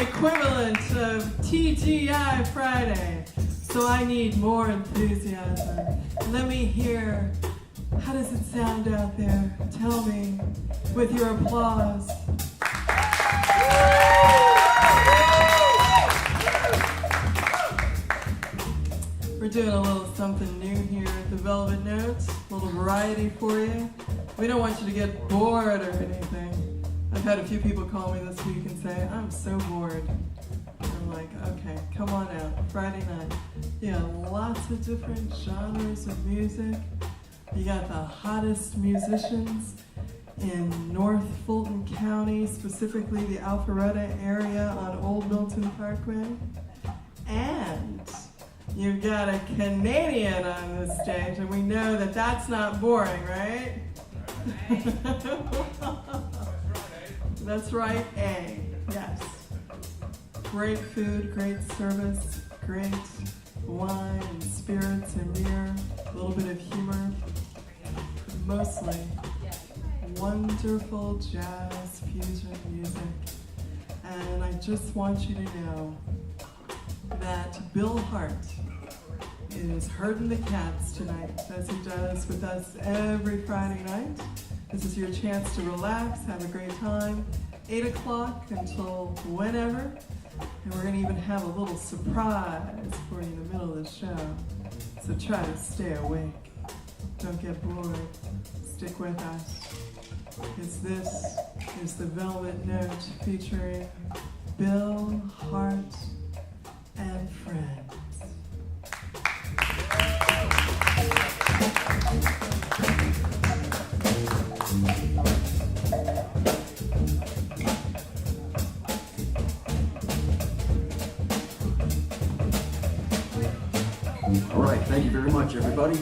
equivalent of TGI Friday. So I need more enthusiasm. Let me hear, how does it sound out there? Tell me with your applause. We're doing a little something new here at the Velvet Notes, a little variety for you. We don't want you to get bored or anything. I've had a few people call me this week and say, I'm so bored. I'm like, okay, come on out, Friday night. You got lots of different genres of music. You got the hottest musicians in North Fulton County, specifically the Alpharetta area on Old Milton Parkway. And you've got a Canadian on the stage, and we know that that's not boring, right? That's right, A. Yes. Great food, great service, great wine and spirits and beer, a little bit of humor, mostly wonderful jazz fusion music. And I just want you to know that Bill Hart is herding the cats tonight, as he does with us every Friday night. This is your chance to relax, have a great time, 8 o'clock until whenever. And we're going to even have a little surprise for you in the middle of the show. So try to stay awake. Don't get bored. Stick with us. This is the Velvet Note featuring Bill Hart and friends. All right, thank you very much, everybody.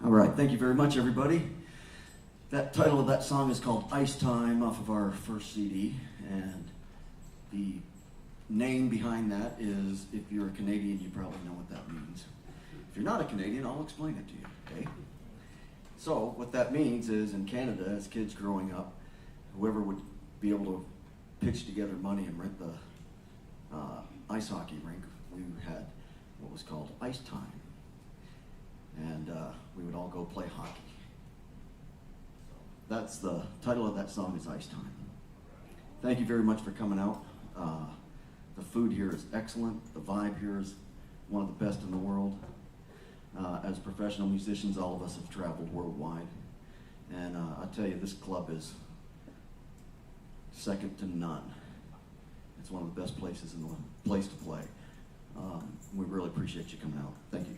All right, thank you very much, everybody. That title of that song is called Ice Time off of our first CD, and the name behind that is, if you're a Canadian, you probably know what that means. If you're not a Canadian, I'll explain it to you, okay? So, what that means is, in Canada, as kids growing up, whoever would be able to pitch together money and rent the ice hockey rink, we had what was called Ice Time. And we would all go play hockey. That's the title of that song is Ice Time. Thank you very much for coming out. The food here is excellent. The vibe here is one of the best in the world. As professional musicians, all of us have traveled worldwide. And I tell you, this club is second to none. It's one of the best places in the place to play. We really appreciate you coming out. Thank you.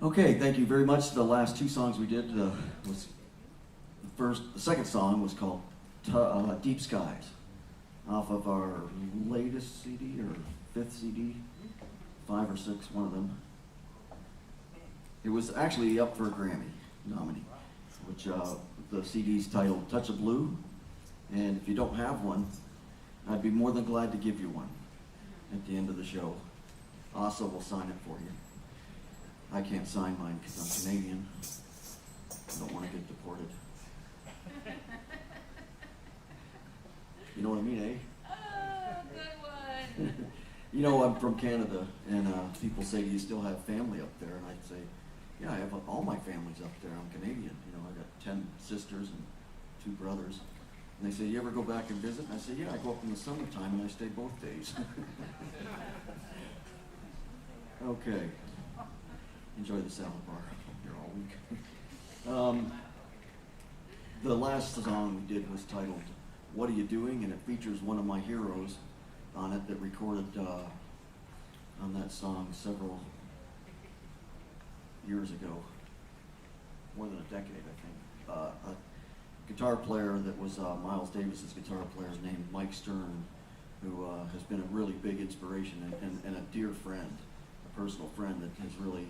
Okay, thank you very much. The last two songs we did was the second song was called Deep Skies, off of our latest CD or fifth CD, 5 or 6, one of them. It was actually up for a Grammy nominee, which the CD's titled Touch of Blue. And if you don't have one, I'd be more than glad to give you one at the end of the show. Asa will sign it for you. I can't sign mine because I'm Canadian. I don't want to get deported. You know what I mean, eh? Oh, good one. You know, I'm from Canada, and people say, do you still have family up there? And I'd say, yeah, I have all my family's up there. I'm Canadian. You know, I got 10 sisters and 2 brothers. And they say, you ever go back and visit? And I say, yeah, I go up in the summertime and I stay both days. Okay. Enjoy the salad bar here all week. The last song we did was titled What Are You Doing? And it features one of my heroes on it that recorded on that song several years ago, more than a decade, I think. A guitar player that was Miles Davis's guitar player is named Mike Stern, who has been a really big inspiration and a dear friend, a personal friend that has really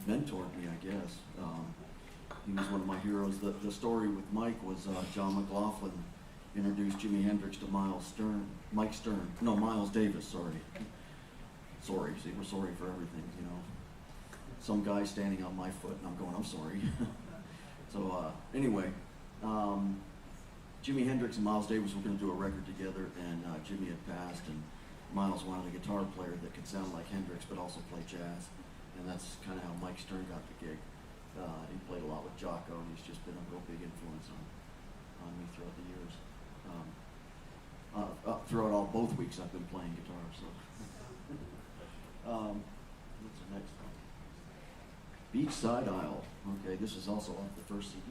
mentored me, I guess. He was one of my heroes. The story with Mike was John McLaughlin introduced Jimi Hendrix to Miles Davis, sorry. Sorry, see, we're sorry for everything, you know. Some guy standing on my foot and I'm going, I'm sorry. So anyway, Jimi Hendrix and Miles Davis were going to do a record together, and Jimi had passed, and Miles wanted a guitar player that could sound like Hendrix but also play jazz, and that's kind of how Mike Stern got the gig. He played a lot with Jocko, and he's just been a real big influence on me throughout the years. Throughout both weeks I've been playing guitar, so. What's the next one? Beachside Isle. Okay, this is also off the first CD.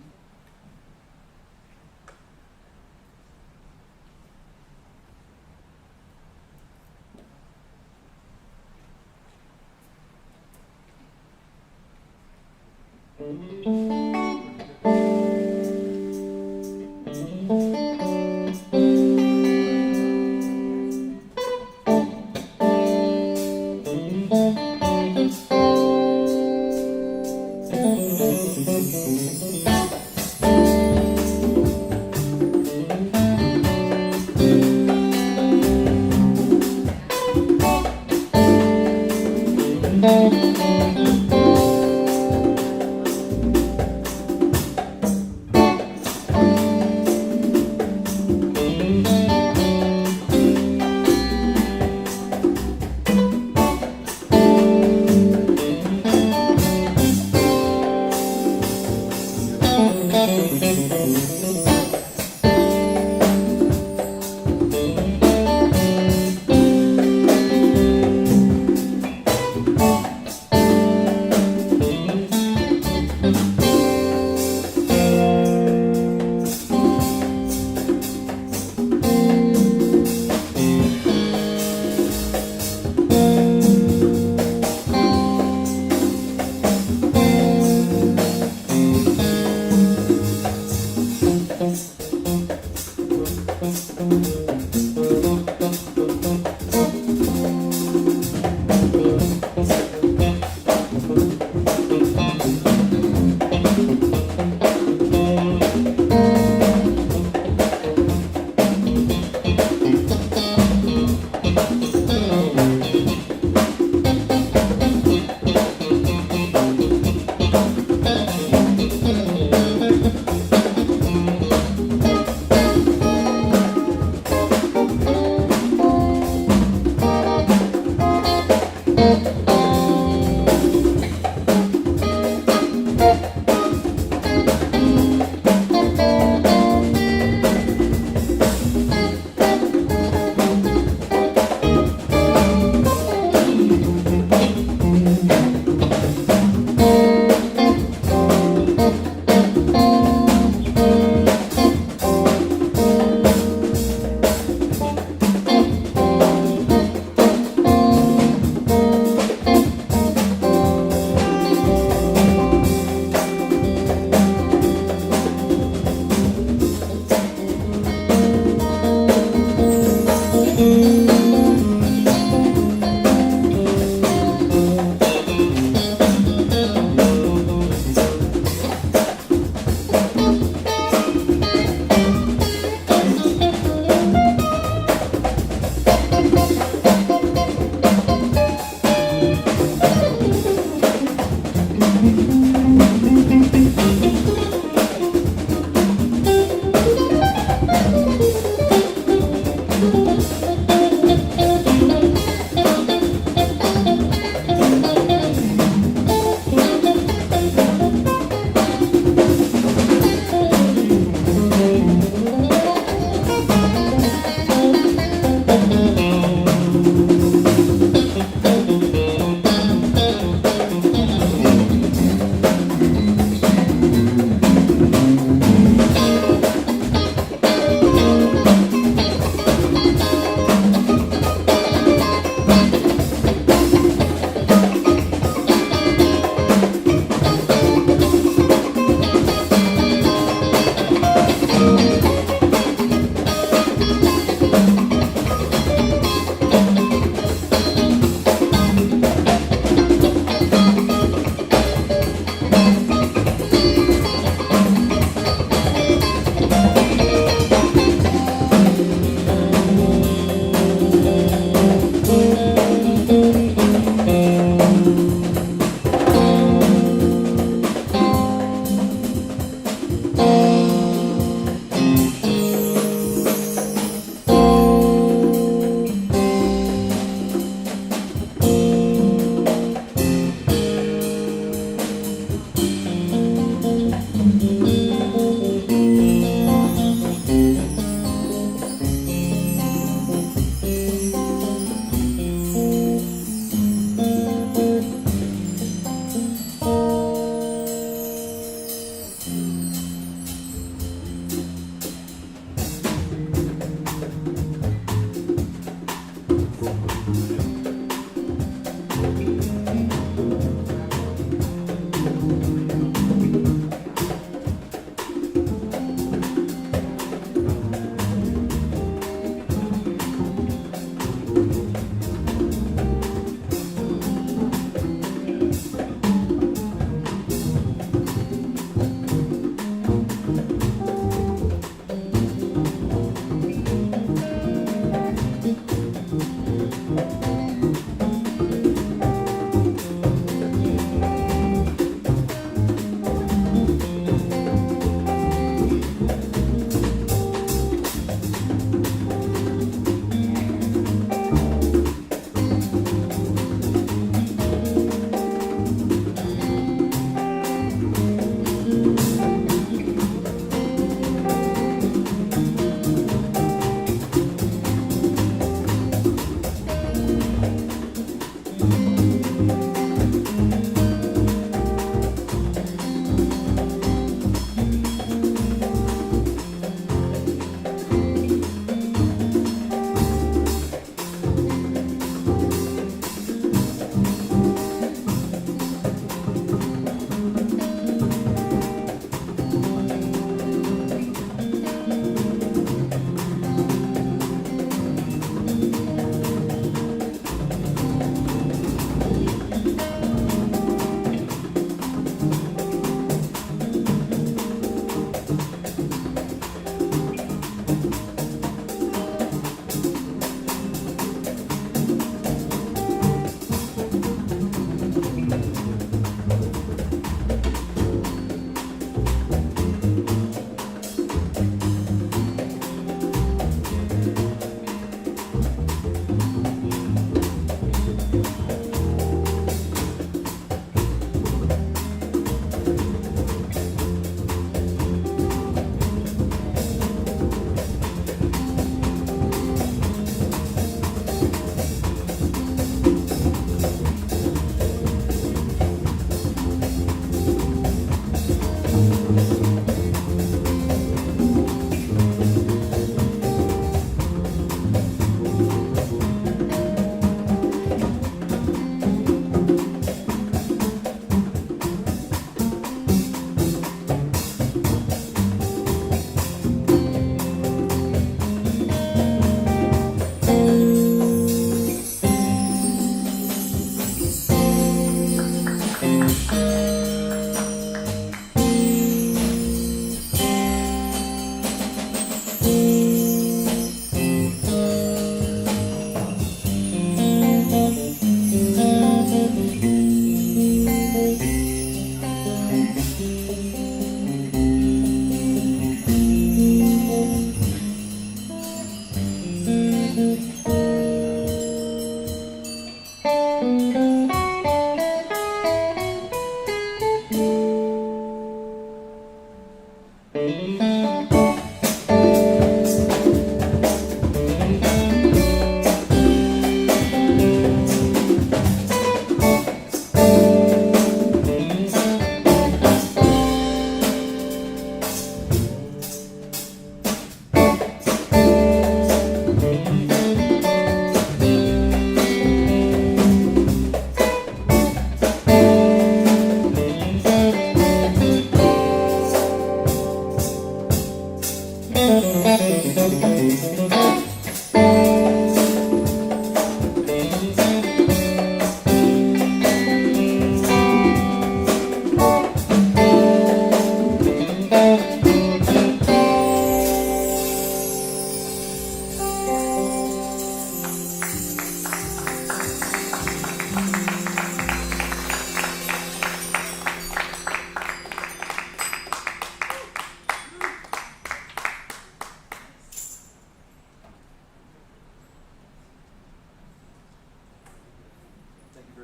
Thank you very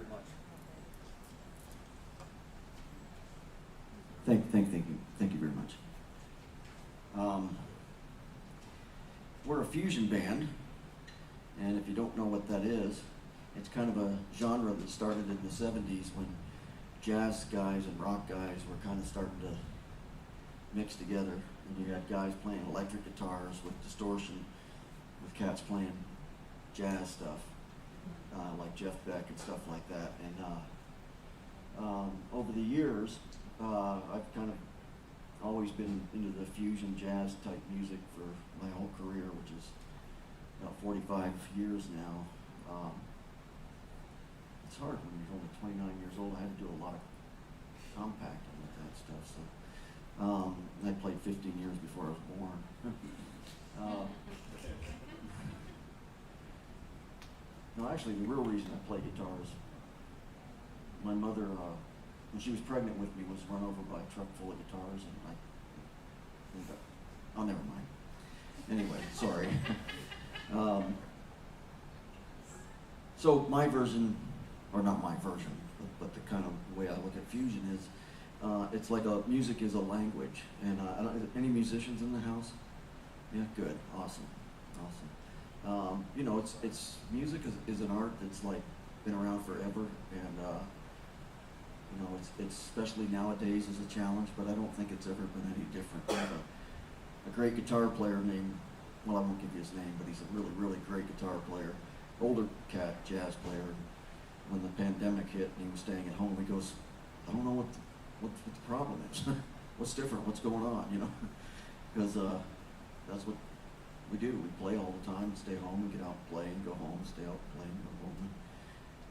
much. Thank you very much. We're a fusion band, and if you don't know what that is, it's kind of a genre that started in the 70s when jazz guys and rock guys were kind of starting to mix together, and you had guys playing electric guitars with distortion, with cats playing jazz stuff, like Jeff Beck and stuff like that. And over the years, I've kind of always been into the fusion jazz type music for my whole career, which is about 45 years now. It's hard when you're only 29 years old. I had to do a lot of compacting with that stuff. So I played 15 years before I was born. No, actually, the real reason I play guitar is my mother, when she was pregnant with me, was run over by a truck full of guitars, and oh, never mind. Anyway, sorry. So my version, or not my version, but the kind of way I look at fusion is, it's like music is a language. And any musicians in the house? Yeah, good, awesome. You know, it's music is an art that's like been around forever, and you know, it's especially nowadays is a challenge, but I don't think it's ever been any different. I have a great guitar player named, well, I won't give you his name, but he's a really, really great guitar player, older cat, jazz player. When the pandemic hit and he was staying at home, he goes, I don't know what the problem is. What's different? What's going on? You know, because that's what we do. We play all the time, stay home, and get out and play, and go home, stay out and play, and go home.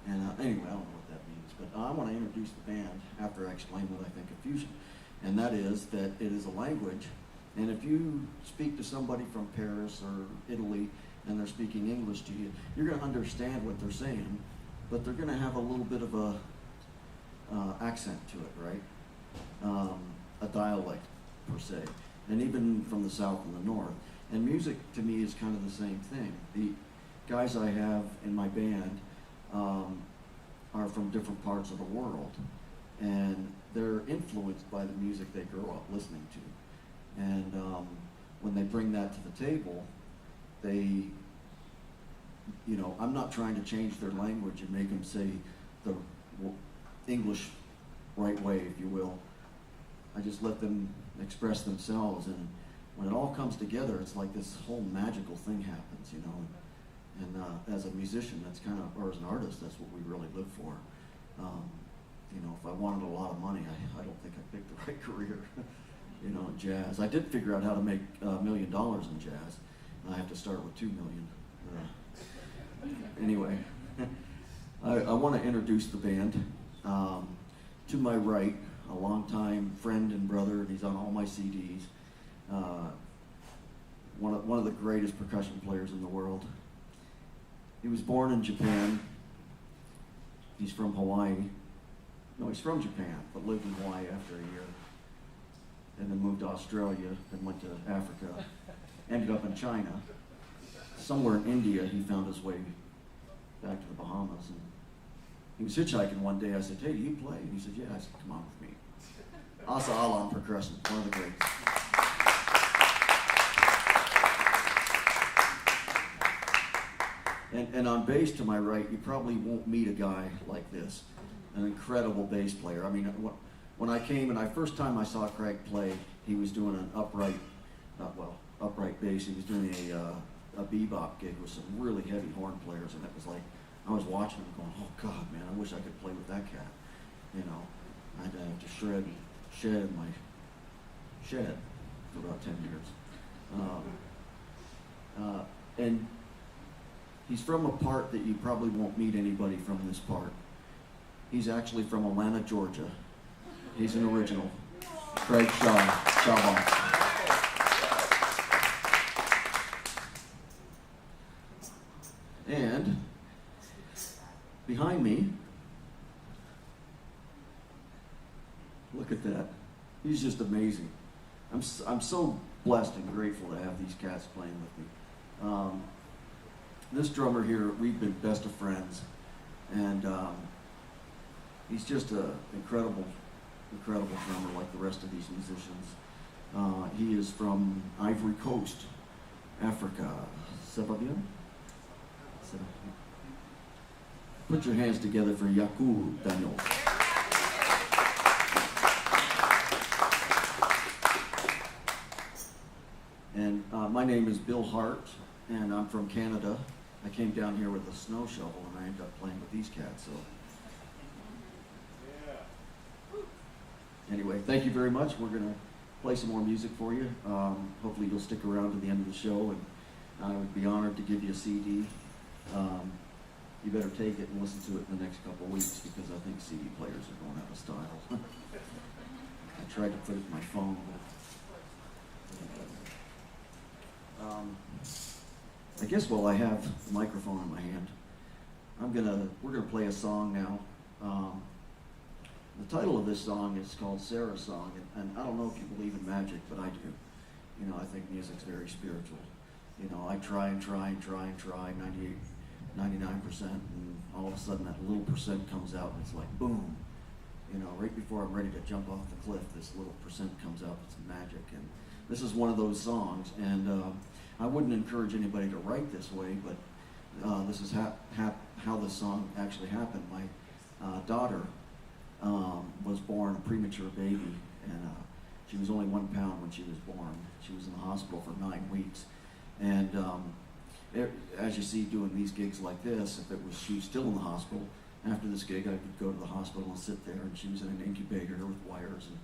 And anyway, I don't know what that means, but I want to introduce the band after I explain what I think of fusion. And that is that it is a language, and if you speak to somebody from Paris or Italy and they're speaking English to you, you're going to understand what they're saying, but they're going to have a little bit of a accent to it, right? A dialect, per se, and even from the south and the north. And music, to me, is kind of the same thing. The guys I have in my band are from different parts of the world, and they're influenced by the music they grow up listening to. And when they bring that to the table, they, you know, I'm not trying to change their language and make them say the English right way, if you will. I just let them express themselves, and when it all comes together, it's like this whole magical thing happens, you know. And as a musician, that's kind of, or as an artist, that's what we really live for. You know, if I wanted a lot of money, I don't think I picked the right career, you know, in jazz. I did figure out how to make $1 million in jazz, and I have to start with $2 million. Anyway, I want to introduce the band. To my right, a longtime friend and brother, and he's on all my CDs. One of the greatest percussion players in the world. He was born in Japan. He's from Hawaii. No, he's from Japan, but lived in Hawaii after a year. And then moved to Australia, then went to Africa. Ended up in China. Somewhere in India, he found his way back to the Bahamas. And he was hitchhiking one day. I said, hey, do you play? And he said, yeah. I said, come on with me. Asa Alam percussion, one of the greats. And on bass to my right, you probably won't meet a guy like this, an incredible bass player. I mean, when I came and first time I saw Craig play, he was doing an upright bass. He was doing a bebop gig with some really heavy horn players, and it was like, I was watching him going, oh God, man, I wish I could play with that cat. You know, I'd have to shed my shed for about 10 years. And he's from a part that you probably won't meet anybody from this part. He's actually from Atlanta, Georgia. He's an original. Craig Shaw. And behind me, look at that. He's just amazing. I'm so blessed and grateful to have these cats playing with me. This drummer here, we've been best of friends, and he's just an incredible drummer like the rest of these musicians. He is from Ivory Coast, Africa. Ça va bien? Put your hands together for Yaku Daniel. And my name is Bill Hart, and I'm from Canada. I came down here with a snow shovel, and I ended up playing with these cats. So, anyway, thank you very much. We're gonna play some more music for you. Hopefully, you'll stick around to the end of the show, and I would be honored to give you a CD. You better take it and listen to it in the next couple of weeks, because I think CD players are going out of style. I tried to put it in my phone, but I guess while I have the microphone in my hand, we're gonna play a song now. The title of this song is called Sarah's Song, and I don't know if you believe in magic, but I do. You know, I think music's very spiritual. You know, I try, 98, 99%, and all of a sudden that little percent comes out, and it's like, boom. You know, right before I'm ready to jump off the cliff, this little percent comes out, it's magic. And this is one of those songs, and I wouldn't encourage anybody to write this way, but this is how this song actually happened. My daughter was born a premature baby, and she was only 1 pound when she was born. She was in the hospital for 9 weeks. And as you see, doing these gigs like this, if she was still in the hospital, after this gig, I could go to the hospital and sit there, and she was in an incubator with wires, and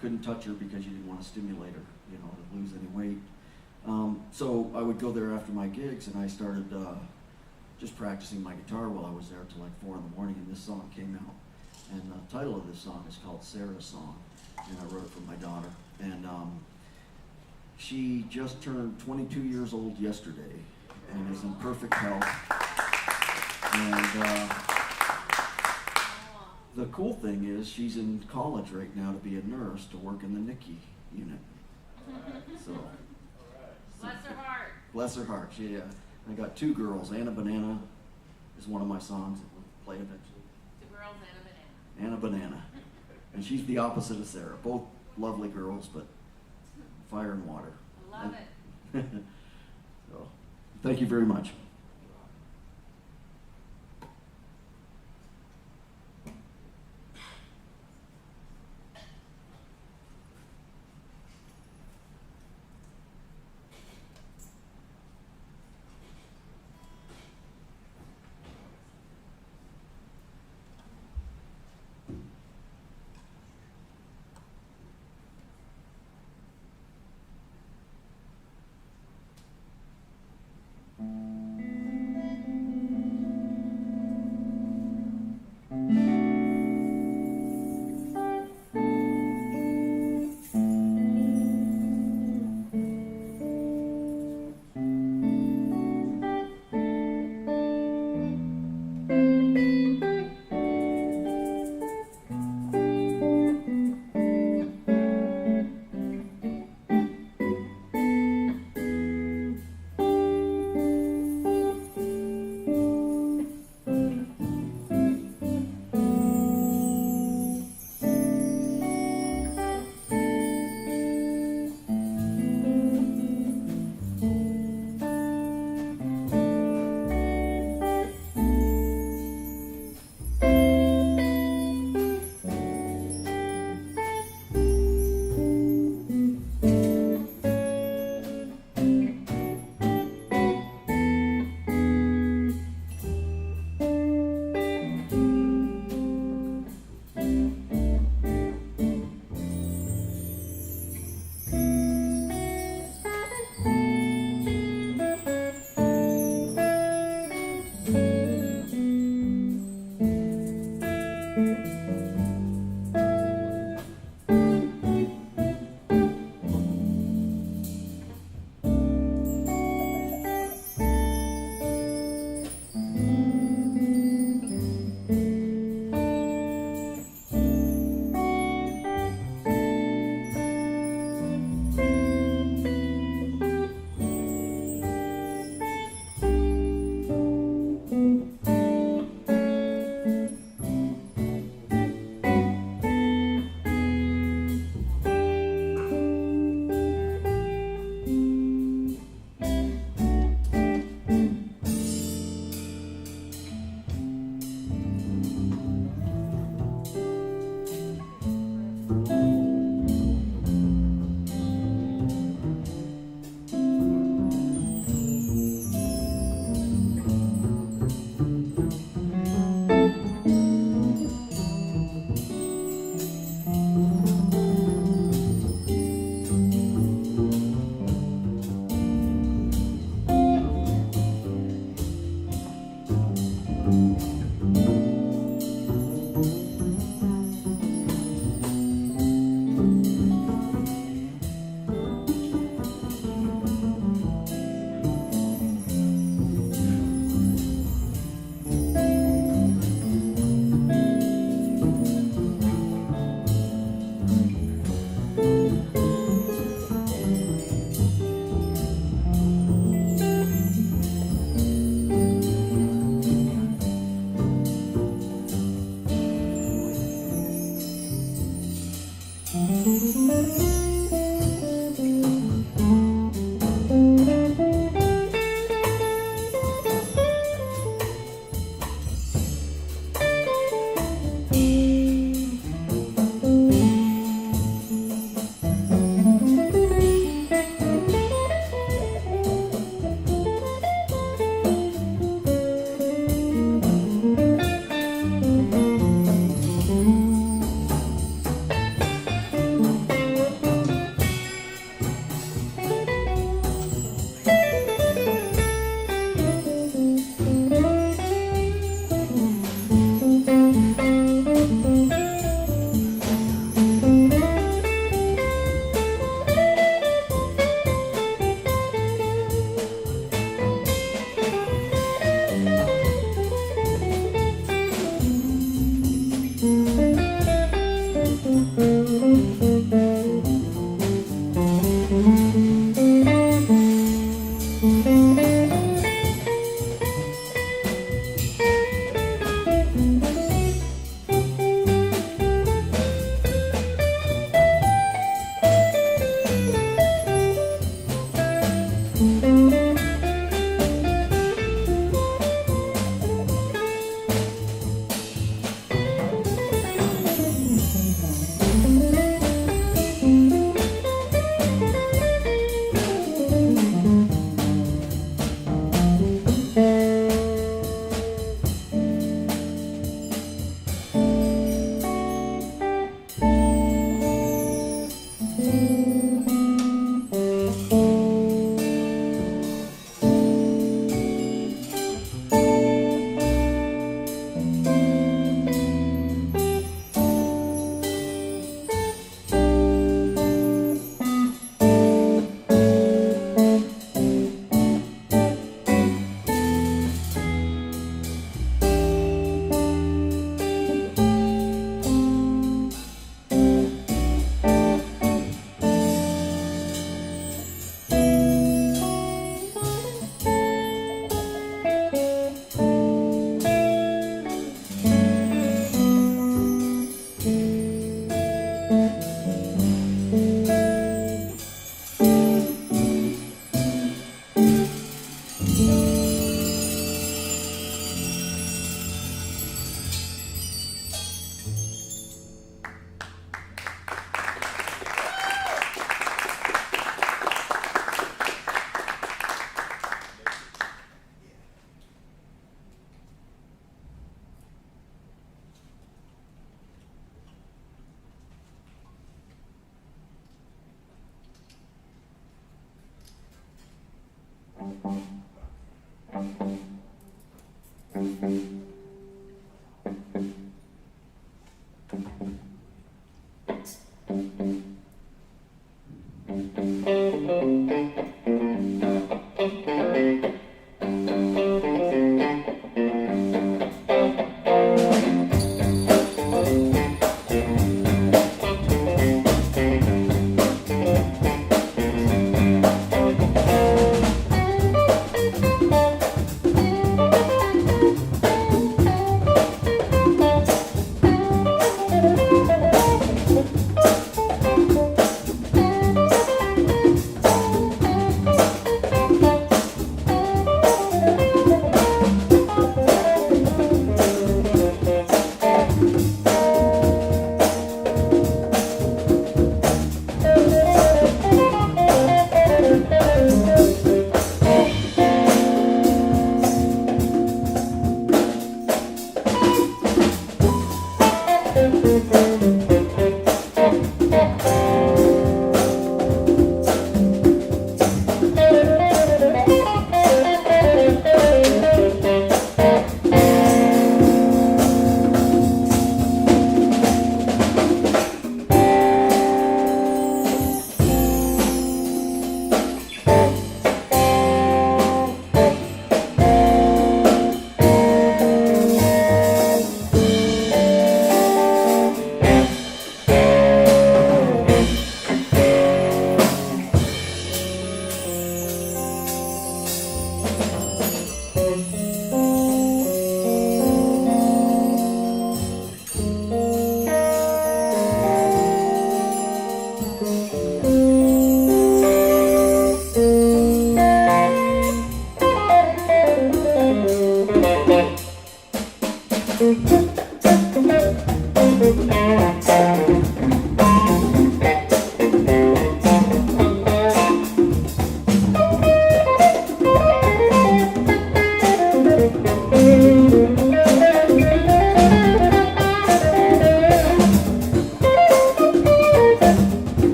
couldn't touch her because you didn't want to stimulate her, you know, to lose any weight. So I would go there after my gigs, and I started just practicing my guitar while I was there till like 4 in the morning, and this song came out. And the title of this song is called Sarah's Song, and I wrote it for my daughter. And she just turned 22 years old yesterday and is in perfect health. And the cool thing is she's in college right now to be a nurse, to work in the NICU unit. So, Bless her heart. Bless her heart. I got 2 girls. Anna Banana is one of my songs that we'll play eventually. 2 girls and a banana. Anna Banana. And she's the opposite of Sarah. Both lovely girls, but fire and water. I love it. So, thank you very much.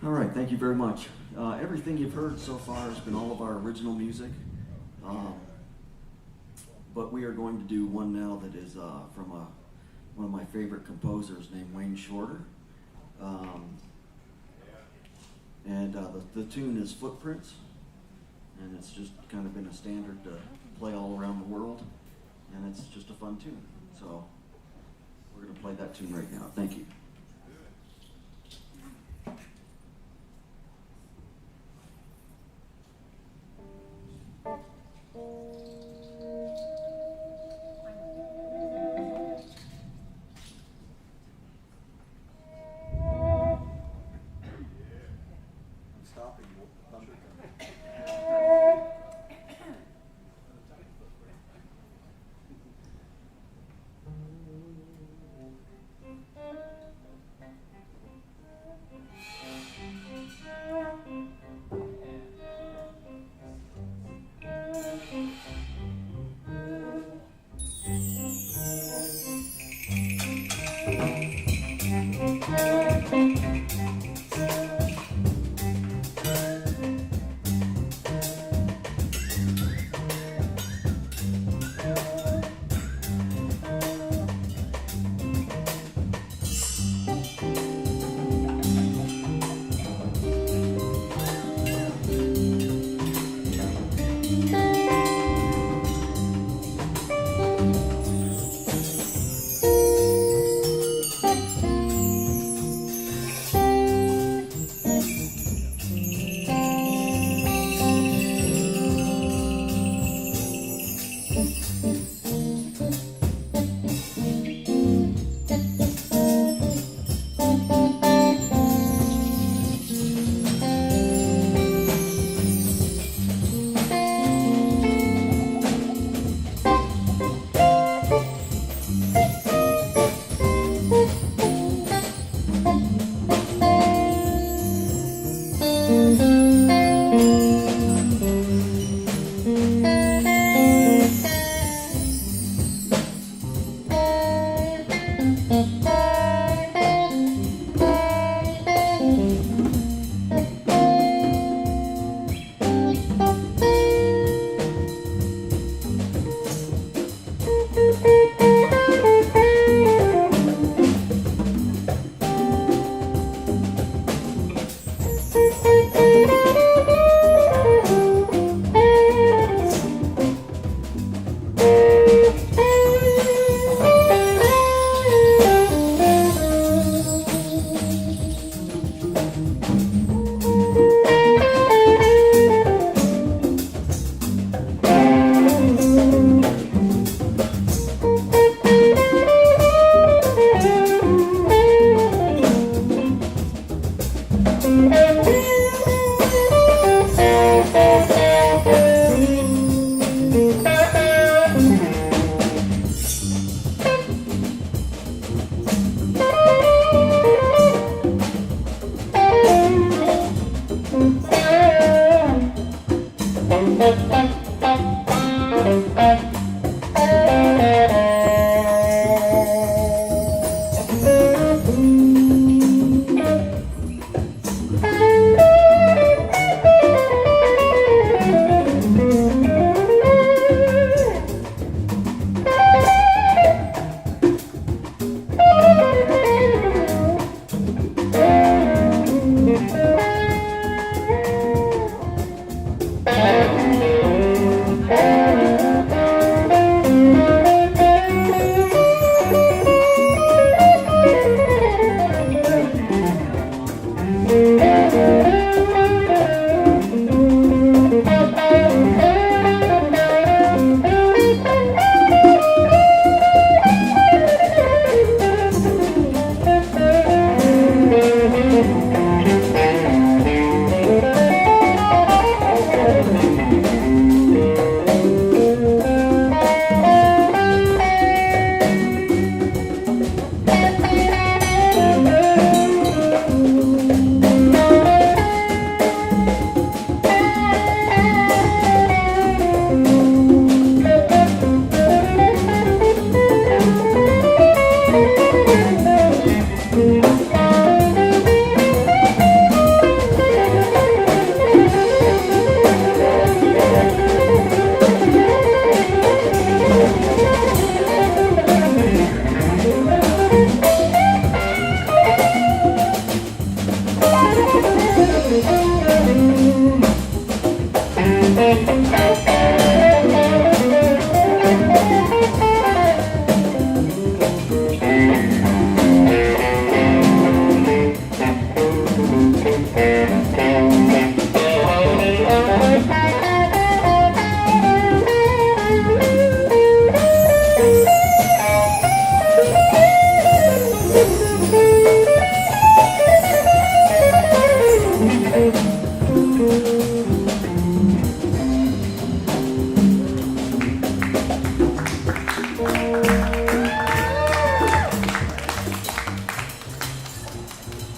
All right, thank you very much. Everything you've heard so far has been all of our original music. But we are going to do one now that is from one of my favorite composers named Wayne Shorter. The tune is Footprints, and it's just kind of been a standard to play all around the world, and it's just a fun tune. So we're going to play that tune right now. Thank you.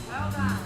Well done.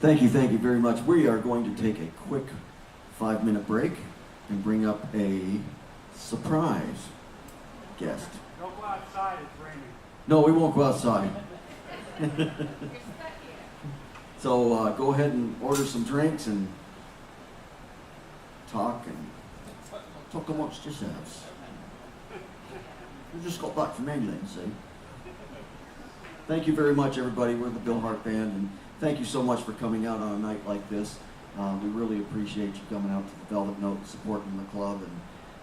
Thank you very much. We are going to take a quick 5-minute break and bring up a surprise guest. Don't go outside, it's raining. No, we won't go outside. You're stuck here. So go ahead and order some drinks and talk amongst yourselves. We just got back from England, see? Thank you very much, everybody. We're the Bill Hart Band, and thank you so much for coming out on a night like this. We really appreciate you coming out to the Velvet Note and supporting the club.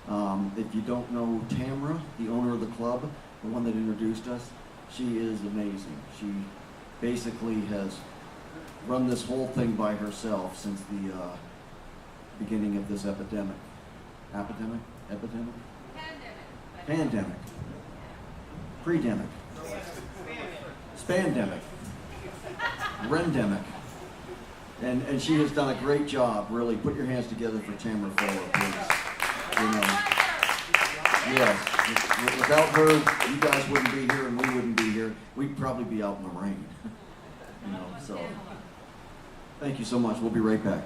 And if you don't know Tamra, the owner of the club, the one that introduced us, she is amazing. She basically has run this whole thing by herself since the beginning of this epidemic. Epidemic? Pandemic. Pre-demic. Spandemic. Rendemic. And she has done a great job, really. Put your hands together for Tamara Fuller, please. You know, yes. Without her, you guys wouldn't be here and we wouldn't be here. We'd probably be out in the rain. You know, so thank you so much. We'll be right back.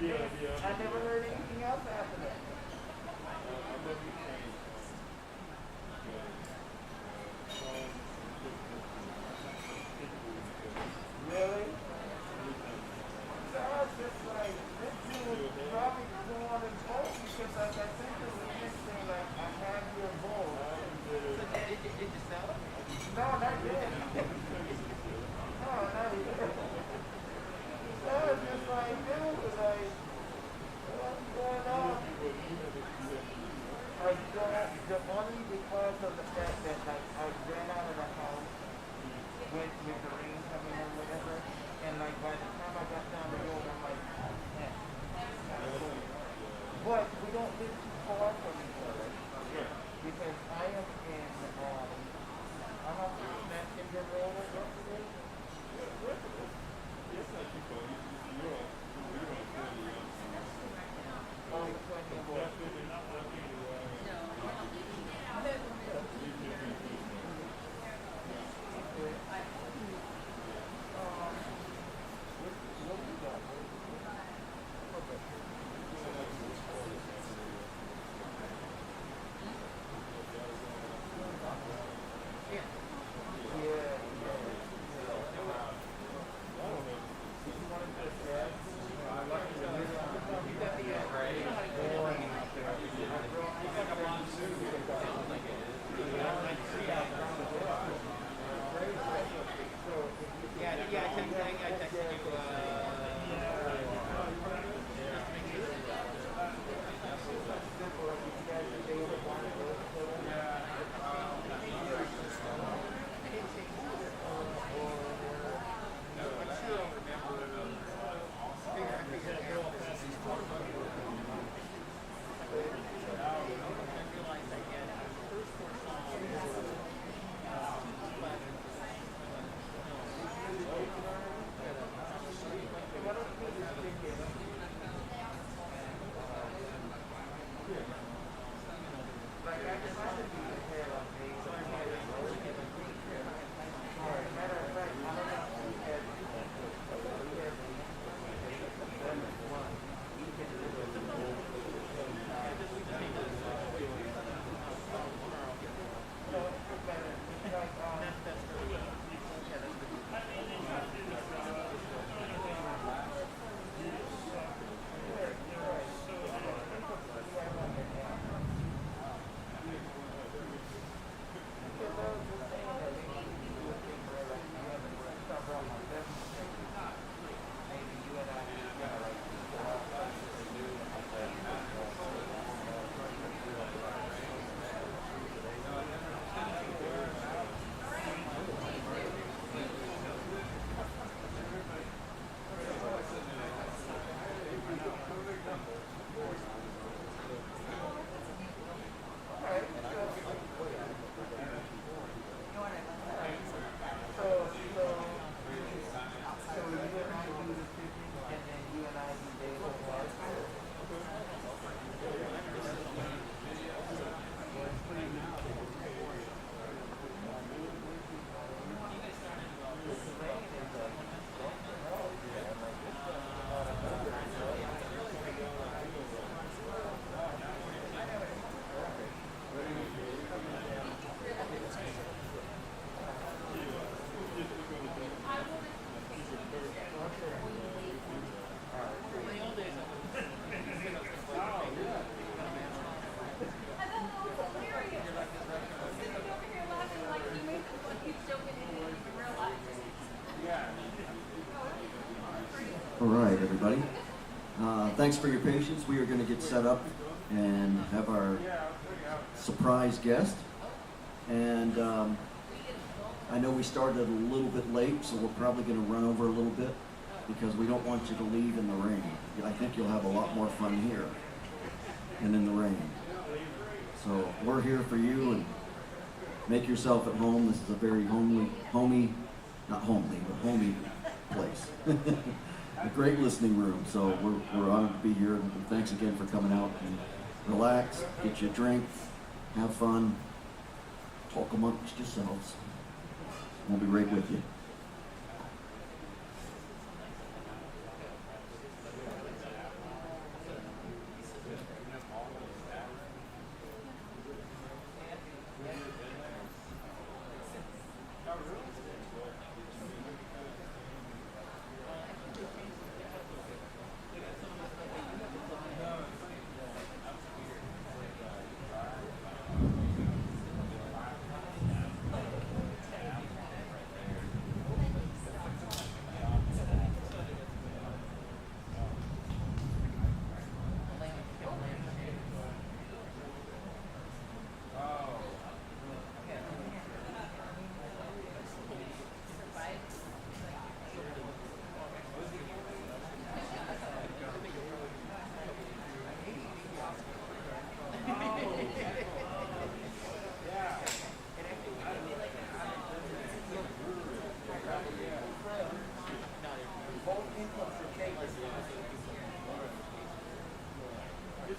I never heard anything else after that. Really? So I was just like, this dude probably don't want to vote because like I sent the lyrics saying like, I have your vote. So did you sell it? No, not yet. No, not yet. So I was just like, dude, like, what's going on? The only because of the fact that like I ran out of the house with the rain coming or whatever, and like by the time I got down the road, I'm like, yeah, it's kind of cool. But we don't live too far from each other because I am in I'm up in Messenger Road yesterday. Oh, it's 24. All right, everybody. Thanks for your patience. We are going to get set up and have our surprise guest. And I know we started a little bit late, so we're probably going to run over a little bit because we don't want you to leave in the rain. I think you'll have a lot more fun here than in the rain. So we're here for you, and make yourself at home. This is a very homey place. A great listening room. So we're honored to be here, and thanks again for coming out and relax, get you a drink, have fun, talk amongst yourselves. We'll be right with you.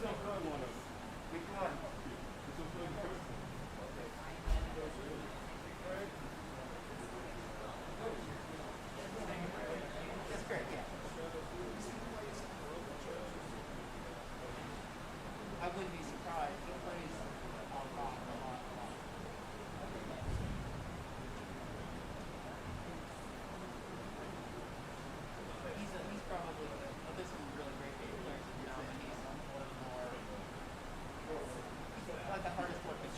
Which one? That's great, yeah. I wouldn't be surprised. He plays a lot. He's probably, well, this is a really great game player to nominate some more, like the hardest working.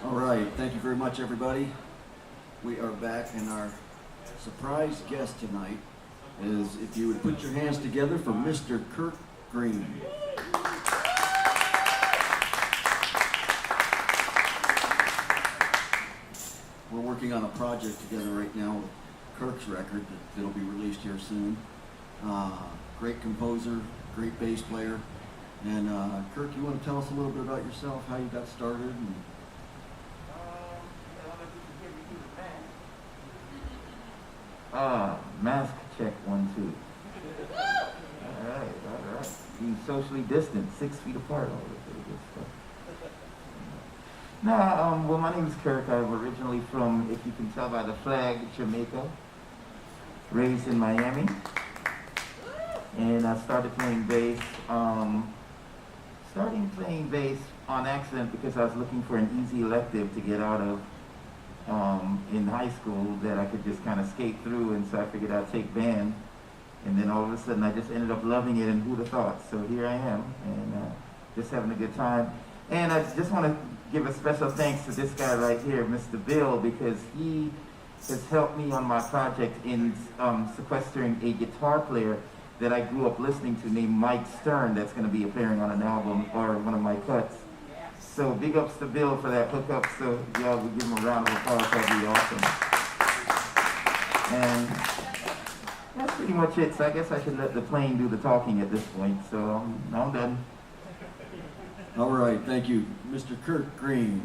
All right, thank you very much, everybody. We are back, and our surprise guest tonight is, if you would put your hands together for Mr. Kirk Green. We're working on a project together right now with Kirk's record that'll be released here soon. Great composer, great bass player. And Kirk, you want to tell us a little bit about yourself, how you got started? And mask check 1 2. All right. Being socially distant, 6 feet apart, all this really good stuff. Well, my name is Kirk. I'm originally from, if you can tell by the flag, Jamaica. Raised in Miami. And I started playing bass. Playing bass on accident because I was looking for an easy elective to get out of in high school that I could just kind of skate through, and so I figured I'd take band. And then all of a sudden I just ended up loving it, and who'd have thought? So here I am, and just having a good time. And I just want to give a special thanks to this guy right here, Mr. Bill, because he has helped me on my project in sequestering a guitar player that I grew up listening to named Mike Stern, that's going to be appearing on an album or one of my cuts. So big ups to Bill for that hookup, so y'all would give him a round of applause, that'd be awesome. And that's pretty much it, so I guess I should let the plane do the talking at this point, so I'm done. All right, thank you. Mr. Kurt Green.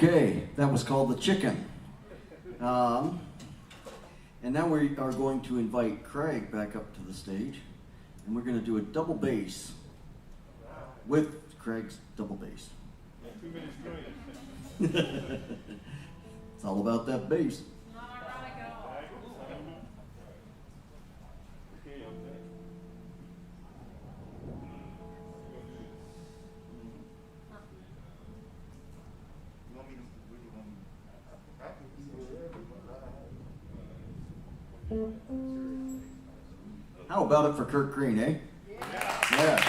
Okay, that was called The Chicken. And now we are going to invite Craig back up to the stage, and we're going to do a double bass with Craig's double bass. 2 minutes doing it. It's all about that bass. How about it for Kurt Green, eh? Yeah.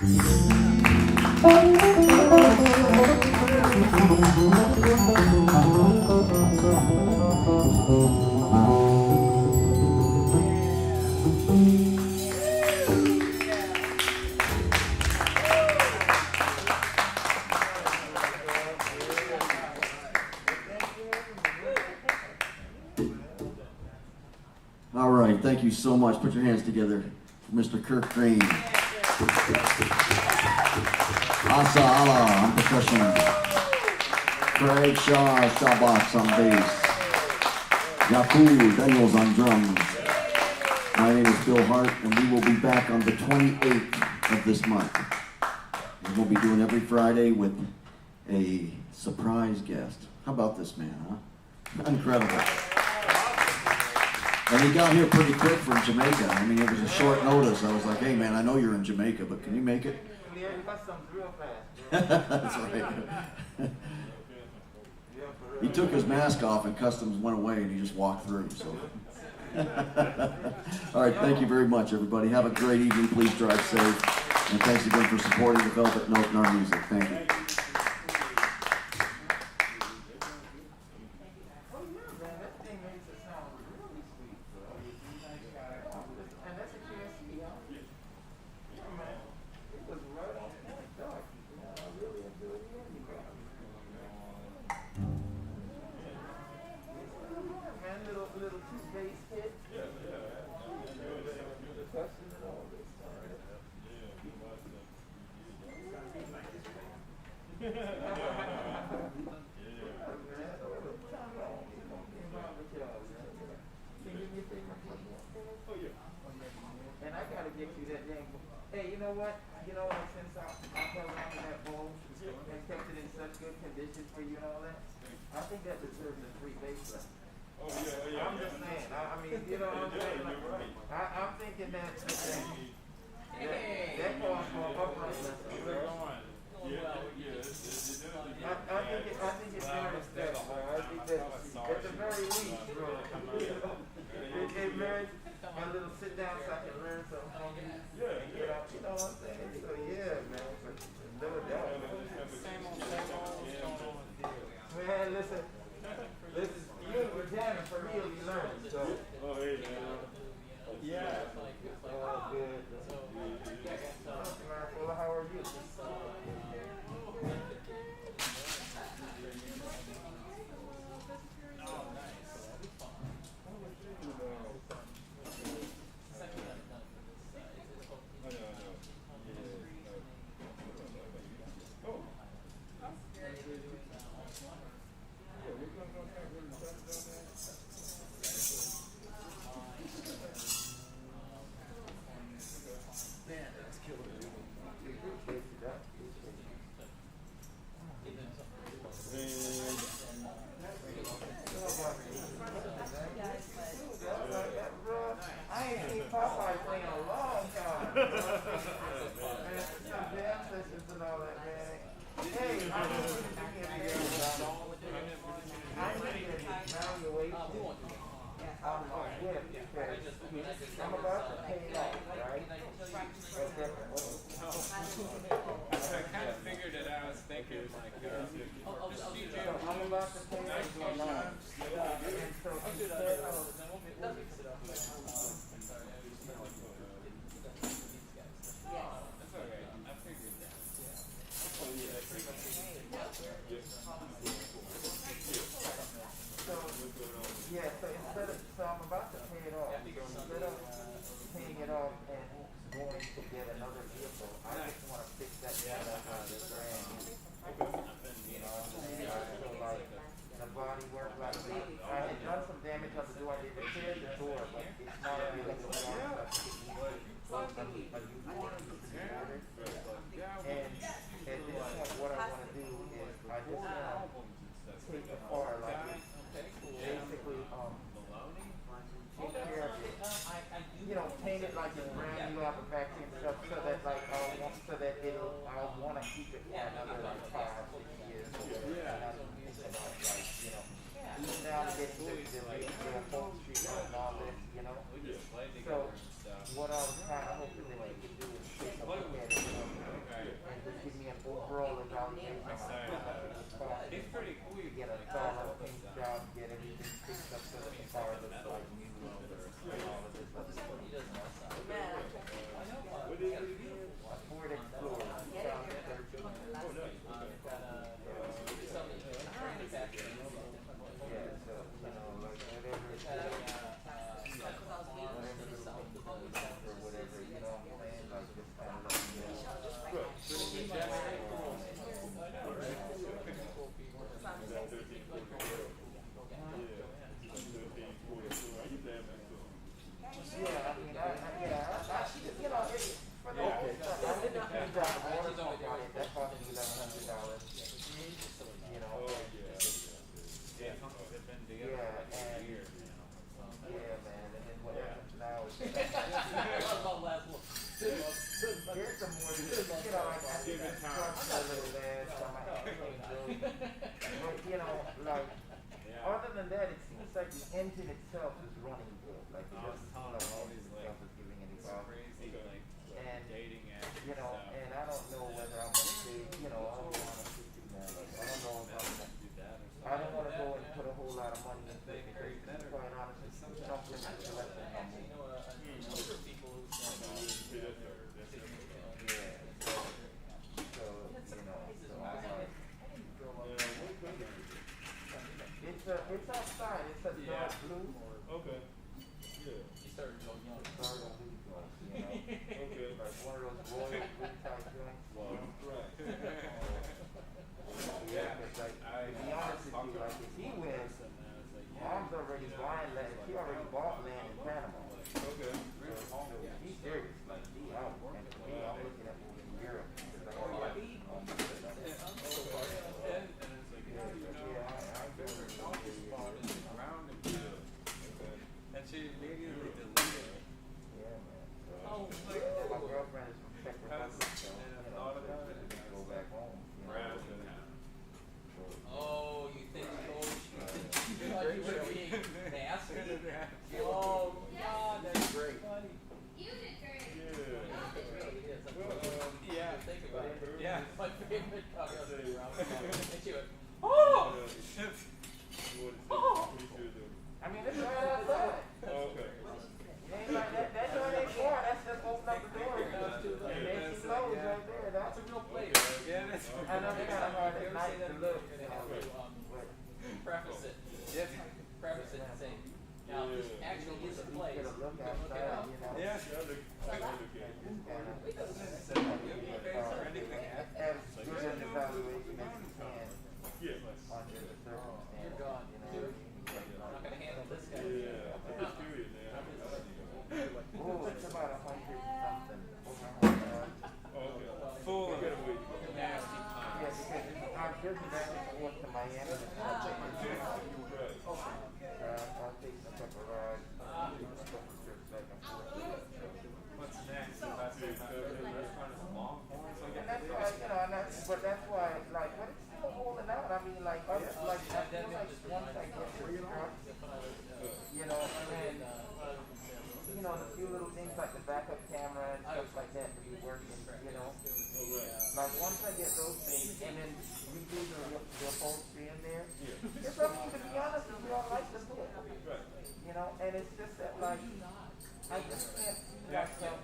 All right, thank you so much. Put your hands together for Mr. Kirk Green. Asa Allah on percussion. Craig Shaw, Shawbox on bass. Yaku Daniels on drums. My name is Bill Hart, and we will be back on the 28th of this month. And we'll be doing every Friday with a surprise guest. How about this man, huh? Incredible. And he got here pretty quick from Jamaica. I mean, it was a short notice. I was like, hey man, I know you're in Jamaica, but can you make it? Yeah, customs real fast. That's right. He took his mask off and customs went away and he just walked through. So, all right, thank you very much, everybody. Have a great evening. Please drive safe. And thanks again for supporting the Velvet Note and our music. Thank you. And I gotta get you that dang. Hey, you know what? Since I held on to that bowl and kept it in such good condition for you and all that, I think that deserves a free bass lesson. Oh yeah. I'm just saying. I mean, you know what I'm saying? Like, I'm thinking that calls for an upright lesson. I think it's very respectful. I think that at the very least, bro, it merits a little sit down so I can learn something from you. You know what I'm saying? So yeah, man. No doubt. Man, listen, you were jamming for real, you learned. So. Oh, hey, man. Yeah. Oh, good. Well, how are you? Paint it like it's brand new out the factory and stuff, so that like I want Change out the water pump on it, that cost me $1,100. You know. Oh, yeah. They've been together Yeah, for like and- 2 years now. Yeah, man, and then what happens now is here's some more, you know, like I Give it time. trust a little bit, so I but you know, like Yeah. other than that, it seems like the engine itself is running good. Like it I was doesn't telling seem all like the these, engine itself is giving any It's problems. crazy, like And, dating apps. you know, and and I don't know whether I'm gonna say, you know, I'll be honest with you, man. Like, I don't know if I'm gonna, do that or something. I don't want to go and put a whole lot of money into it because, to be better. quite honest, it's something that's less than my move. Yeah. So, you know, so I'm like, it's outside. It's a dark blue. Okay. Yeah. You started going young. Dark blue joint, you know. Okay. Like one of those royal blue type joints. Right. Yeah, because like, to be honest with you, like if he wins, Mom's already buying land. She already bought land in Panama. Okay. So she's serious. Like she out. And for me, I'm looking at moving to Europe. Because I got like, And she immediately deleted it. yeah, man. So, Oh, and my girlfriend is from Czech Republic, so And I you know, thought so about she it. just go back home. You know, so, Oh, you think, you thought you were being nasty? Oh, God, that's great. Funny. You did great. Yeah. Yeah, think about it. Yeah. My favorite car was around. And she went, Oh! I mean, it's right outside. Okay. It ain't like that joint ain't far. That's just open up the door. And then she closed right there. that's That's a real place. Yeah, that's I know it's kind of hard at night to look, you know. But Preface it. Preface it and say, now this actually is a place. get a look You can look it outside, up. you know. Yeah. Just kind of as good an evaluation as you can Yeah. under the circumstances. You're gone, You know dude. what I mean? I'm not gonna handle this guy. Yeah. I'm just curious now. Oh, it's about 100 something. Over 100. Okay. Full of Get away. nasty Yeah, comments. because I'm just back and forth to Miami. Right. I'll take some type of ride. A couple trips back and forth. What's next? That's the restaurant is long form, so I And get that's why, you know, but that's why, like, but it's still holding out. I mean, like, I feel like once I get this truck, you know, and, you know, the few little things like the backup camera and stuff like that to be working, you know. Like, once I get those things and then redo the upholstery in there, it's up to be honest with you, I like the look. You know, and it's just that, like, I just can't see myself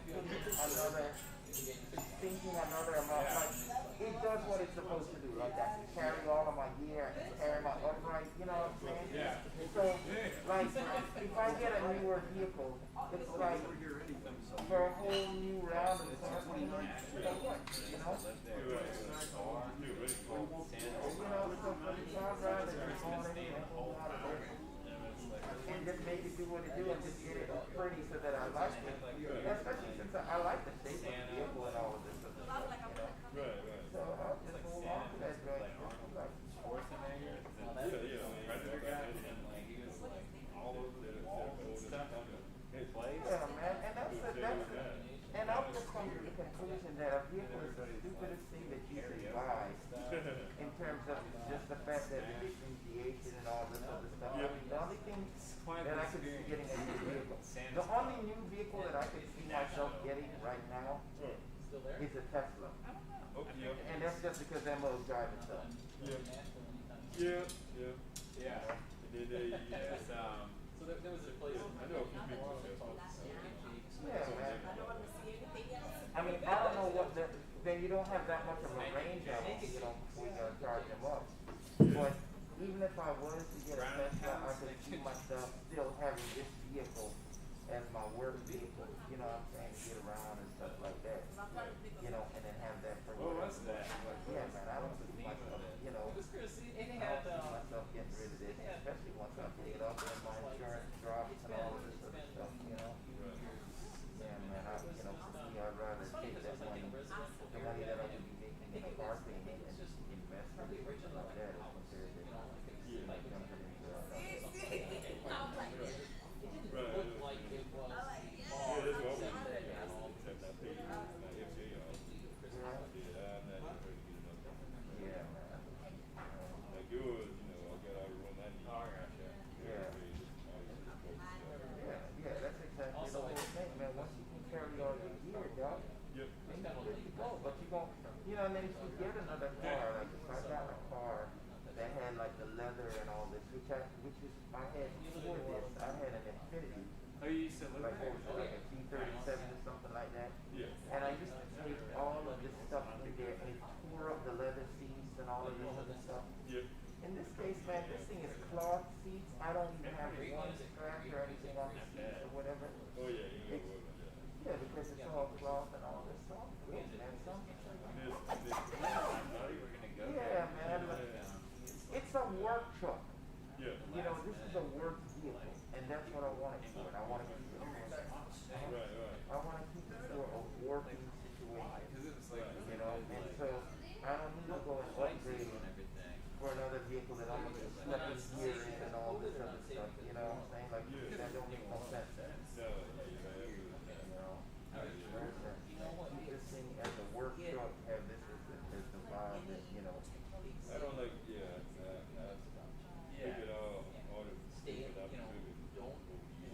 thinking another amount. Like, it does what it's supposed to do. Like, I can carry all of my gear, I can carry my upright, you know what I'm saying? Yeah. So, like, if I get a newer vehicle, it's like, for a whole new round of circle, you know? You know, so for the time round, it's just going in a whole lot of different. And just make it do what it do and just get it pretty so that I like it. Especially since I like the shape of the vehicle and all of this other stuff, you know. Right, right. So I'll just hold on to that joint. Like, Schwarzenegger, the guy, and like he was like all over the walls and stuff. His place. yeah, man. And and I've just come to the conclusion that a vehicle is the stupidest thing that you can buy in terms of just the fact that the differentiation and all this other stuff. I mean, the only thing that I could see getting a new vehicle, the only new vehicle that I could see myself getting right now Still there? is a Tesla. Okay, yeah. And that's just because Emma's driving stuff. Yeah, yeah. Yeah. And then Yes, So there was a place. I know a few people who called Yeah, man. I mean, I don't know what then you don't have that much of a range of them, you know, before you gotta charge them up. But even if I was to get a Tesla, I could see myself still having this vehicle as my work vehicle, you know what I'm saying, to get around and stuff like that. You know, and then have that for what was that? Yeah, man, I don't see myself, you know, It was good to see. And they I had, don't see myself getting rid of this, especially once I pay it off and my insurance drops and all of this other stuff, you know. Yeah, man, you know, for me, I'd rather take that money good to go. But you gon' you know, and then if you get another car, like if I got a car that had like the leather and all this, which I had before this, I had an Infinity. Oh, you used to live Like there? what was it, like a G37 or something like that. Yeah. And I used to take all of this stuff in there and it tore up the leather seats and all of this other stuff. Yeah. In this case, man, this thing is cloth seats. I don't even have one scratch or anything on the seats or whatever. Oh yeah, you ain't gotta worry about that. Yeah, because it's all cloth and all this stuff. Good, man. Yeah, man. It's a work truck. Yeah. You know, this is a work vehicle, and that's what I want it for. And I want to keep it for. Right. I want to keep it for a working situation. You know, and so I don't need to go and upgrade for another vehicle that I'm going to slap this gear in and all this other stuff. You know what I'm saying? Like, that don't make no sense. No, You know, keep this thing as a work truck, have this as the vibe that, you know. I don't like, yeah, I pick it all the Stay, people that you know, I've don't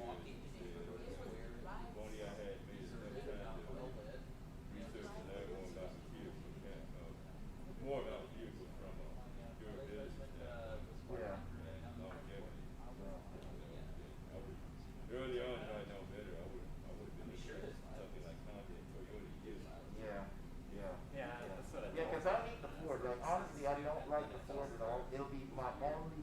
walk into neighborhoods where if only I had made enough time to research and learn more about the vehicle, more about the vehicle from durability Yeah. and longevity. Early on, if I'd known better, I would have been looking at something like Honda and Toyota years ago. Yeah, that's what I Yeah, because I need the Ford. Like, honestly, I don't like the Ford at all. It'll be my only,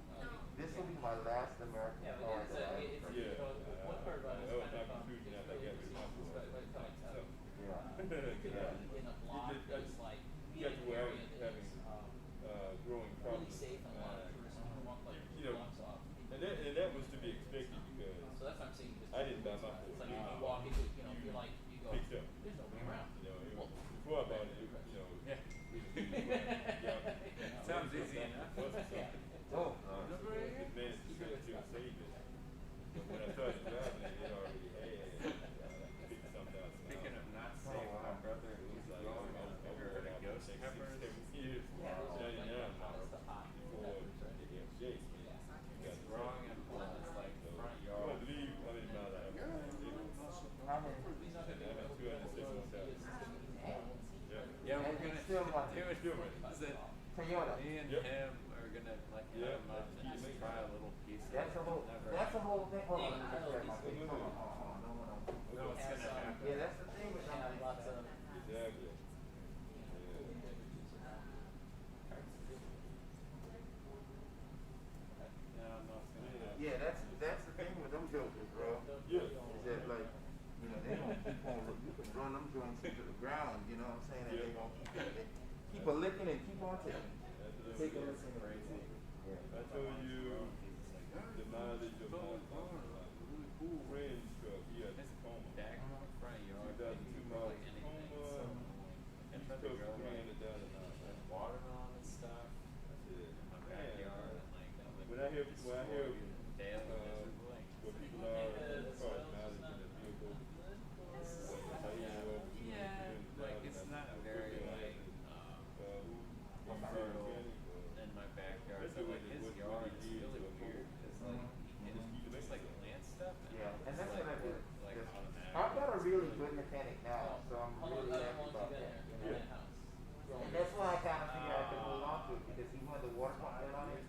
this will be my last American car that I ever purchase. Yeah, that was my conclusion after I got rid of my Ford. So, Yeah. in a block that's like you got to where I was having growing really problems. safe and a lot of tourists who walk like You know, blocks off. and that was to be expected because So that's what I'm saying. I didn't buy my Ford. It's like you walk into, you know, you're like, you go, Fixed up. there's nobody around. You know, before I bought it, you know, Yeah. yeah, Sounds easy enough. Oh, It managed to save it. But when I started driving it, it already had $50,000. Speaking of not safe, my brother who's like, ever heard of ghost peppers? Years, 99 miles before it hit Jake. Growing up in this like front You yard. wouldn't believe how many miles I have. how many? I'm at 260,000. Yeah, we're And gonna it's still running. do it. Is it? Toyota. Me and Yep. him are gonna like Yep. have him up and just try a little piece of That's it. a whole, Never- that's a whole thing. Hold on, let me just grab my thing. Hold on. No, it's gonna happen. Yeah, that's the thing with Yeah, them. lots of. Exactly. No, no, it's gonna happen. Yeah, that's the thing with them jokers, bro. Yeah. Is that like, you know, they don't keep on, you can run them joints into the ground, you know what I'm saying? And they won't keep a licking and keep on taking. Take a listen. I told you the mileage of my friend's truck. He had It's Tacoma. back in the front yard. 2002 miles Like anything. Tacoma. So, He I tried to took grow like $300,000. watermelon and stuff I said, in my man, backyard and like that would when I hear daily miserably. where people are as far as mileage in the vehicle, Like it's not very like fertile in my backyard. So like his yard is really weird. It's like it looks like plant stuff. Yeah, and it's that's like, what I do. like automatic. I've got a really good mechanic now, so I'm really happy about that. You know? And that's why I kind of figured I could hold on to it because he wanted the water pump that on it.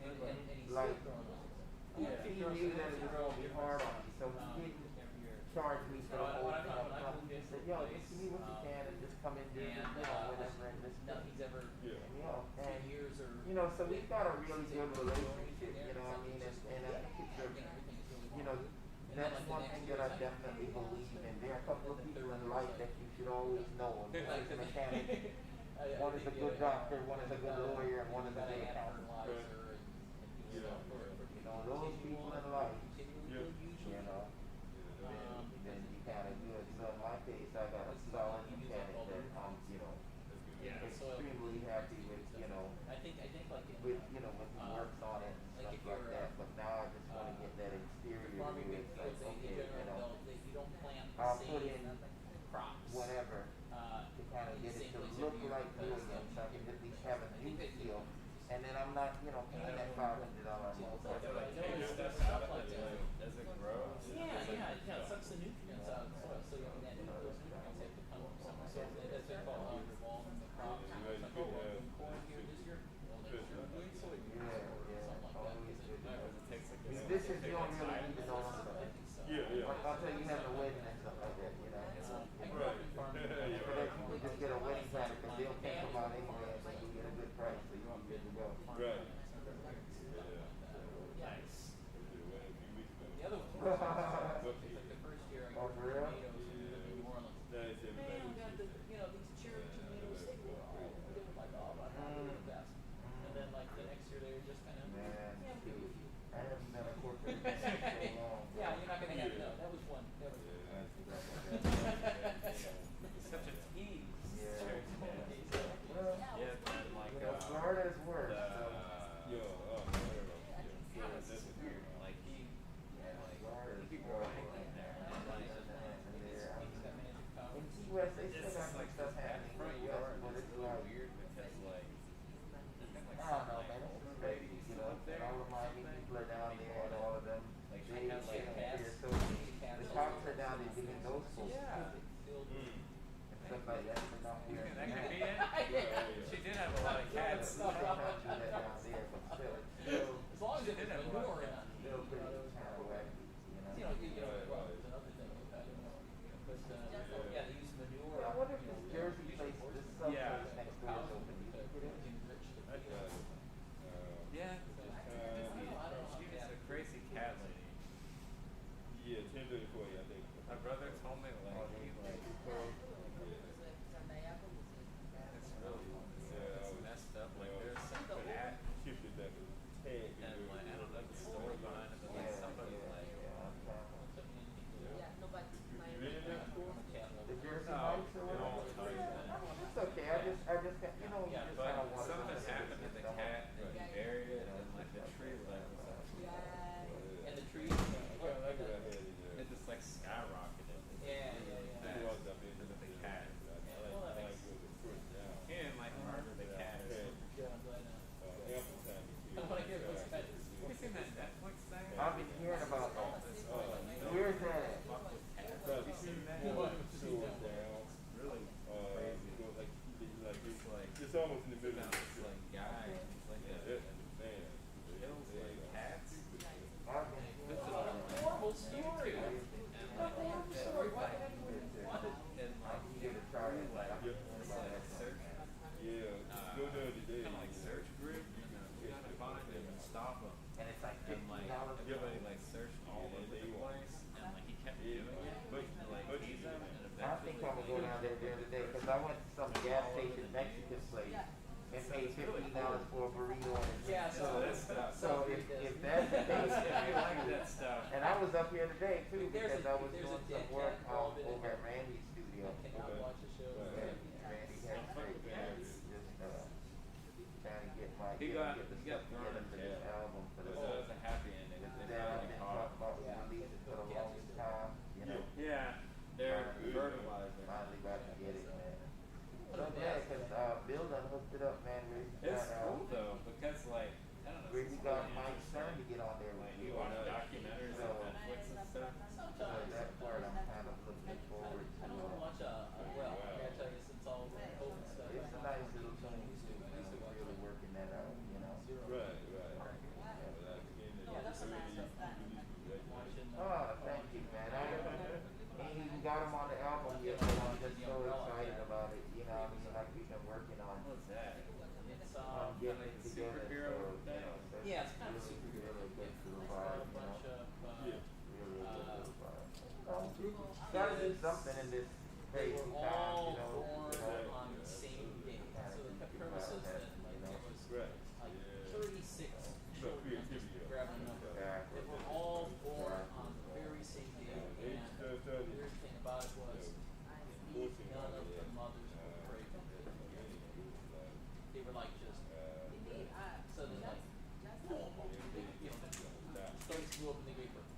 Like, he knew that it was going to be hard on me, so he didn't charge me for the whole thing up front. He just said, yo, just give me what you can and just come in there and, you know, whatever, and just, Nothing's ever. Yeah. you know, and, Years or. you know, so we've got a really good relationship, you know what I mean? And I think it's a, you know, that's one thing that I definitely believe in. There are a couple of people in life that you should always know. One is a mechanic, one is a good doctor, one is a good lawyer, and one is a good accountant. You know, those people in life, you know, then you kind of good. So in my case, I got a solid mechanic that I'm, you know, extremely happy with, you know, I think like in, with, you know, when he works on it and like stuff if like you're, that. But now I just want to get that exterior to farming it. big It's fields, like, they okay, you generally know, you don't plant the I'll same put in crops. whatever to kind of in get the it same to place look every year like new because again, so I can at least have a I new think they feel. And then I'm not, you know, paying that $500 a month. Stuff like that. As it grows. Yeah, it sucks the nutrients out of the soil, so then those nutrients have to come from somewhere. So that's what they call just says you don't really need to know stuff. Yeah. Like I'll tell you, you have a wedding and stuff like that, you know. Right. But then people just get a wedding planner because they'll think about anyway and then you get a good price, so you'll be good to go. Right. Nice. The other one But was like the first year I Oh, grew for real? tomatoes in New Orleans. That's it. Man, we got the, these cherry tomatoes, they were all, they were like, oh my God, they were the best. And then like the next year they were just kind of, Man, yeah, we'll give you a few. I haven't been a corporate in so long. Yeah, you're not gonna have, no, that was one, that was one. It's such a tease. Yeah. Cherry tomatoes. Well, Yeah, man, like, you know, Florida's worse. So. That's weird. Like, he, like, Florida's people are horrible. hiking there. He's got magic power. In Key West, they still It's got some like stuff that happening in front the yard West, but is it's really like, weird because, like, I don't know, man, it's crazy, you know, and all of my people are down there and all of them, Like, they she had, like, share cats. here, so the cops are down there digging those folks Yeah. and stuff like that, so down here. that could be it. She did have a lot of cats. They try to do that down there, but still, As long as it was manure in it. still pretty kind of wacky, you know. Well, there's another thing with that, but, yeah, they use manure. I wonder if this Jersey place, this some Yeah. place next door is open, you could put it in. Enrich the That's field. Yeah. She was a crazy cat lady. Yeah, 1034, I think. My brother told me, like, Oh, he, they like, it's really, it's messed up. Like, there's some cat, Shifted that to tag. and, like, I don't know the story behind it, but, like, somebody, like, You live in that school? The Jersey no, Mike's or it all whatever? time. It's okay, I just, you know, you just kind of But want something to happened to the cat, and he buried it, and, like, the tree levels And the trees. it just, like, skyrocketed. Yeah. Fast because of the cat. He didn't, like, murder the cat or something. Yeah, I'm glad now. I I want to get what's that. Have you seen that Netflix thing? I've been hearing about that. Where's that at? Have you seen that? Really crazy. It's almost in the middle. Found this, like, guy, he's like a, kills, like, cats. I've been This is Horrible story. and, like, and, I'm like, here to try it, like, I've been hearing it's about like that. search, Yeah, go down today. kind of like search group, you gotta find him and stop him. And it's like And, like, $50. everybody, like, searched all over the place, and, like, he kept doing it, and, like, tease him, and I think I'm gonna go down there the other day, cause I went to some gas station Mexican place and paid $15 for a burrito and a Yeah, so, that's stuff. so if that's the case, I like that stuff. and I was up here today too, There's because a- I was there's a doing dead some work cat involved in it. over at Randy's studio. I cannot watch the show. Randy had great fans, just trying to get my, He got get the thrown stuff together in for this jail. album, for It this. was a happy ending. This They that I've finally been caught talking about Yeah. releasing for the longest time, you know. Yeah, they're fertilizer. Finally got to get it, man. So glad, cause Bill done hooked it up, man. Where he It's got, cool though, because like, I don't know. where he it's got really Mike interesting. Stern to get on there Like, with you you. watch documentaries on Netflix and stuff. So that part I'm kind of looking forward I don't to. watch well, I gotta tell you, since all the COVID stuff. It's a nice little thing to really working that out, you know. Right. Watching, Oh, thank you, man. I ain't even got him on the album yet, but I'm just so excited about it. You know, I mean, like we've been working on What's that? it's getting it like together. superhero So, you know, so yeah, it's kind of really, superhero. really good to the It's vibe, got a you know. bunch of Really good to the vibe. Gotta do something in this they crazy were time, all you know. born on the same day. So the premises then, like there was like 36 children, grabbing a number. They were all born on the very same day. And the weird thing about it was none of the mothers were pregnant. They were like just suddenly like, you know, studies grew up and they gave birth.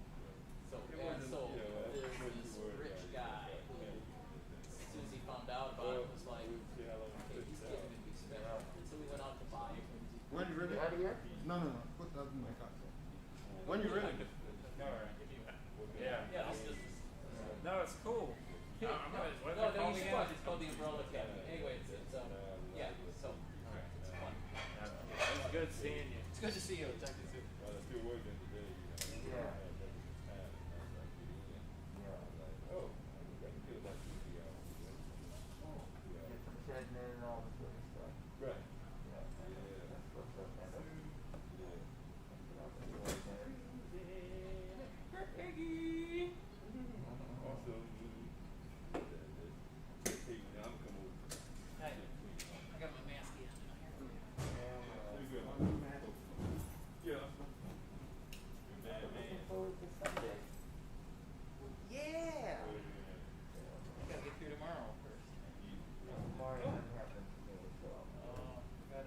So, and so there's this rich guy who, as soon as he found out about it, was like, okay, these kids are gonna be special. So we went out to buy it. When you ready? Out of here? No. Put that in my car. When you ready? Yeah. Yeah, it's just. No, it's cool. No, What no, they call you me should again? watch. It's called the Umbrella Academy. Anyway, it's yeah, so it's fun. It's good seeing you. It's good to see you. Talk to you soon. Still working today, Yeah. all sort of stuff. Right. Yeah, that's what's up, man. That's what I'm doing, man. Peggy. Also, hey, now I'm coming over. Hi. I got my mask in. Let me grab my yeah. Looking forward to Sunday. Yeah. I gotta get through tomorrow first. Tomorrow doesn't happen to me, so. Got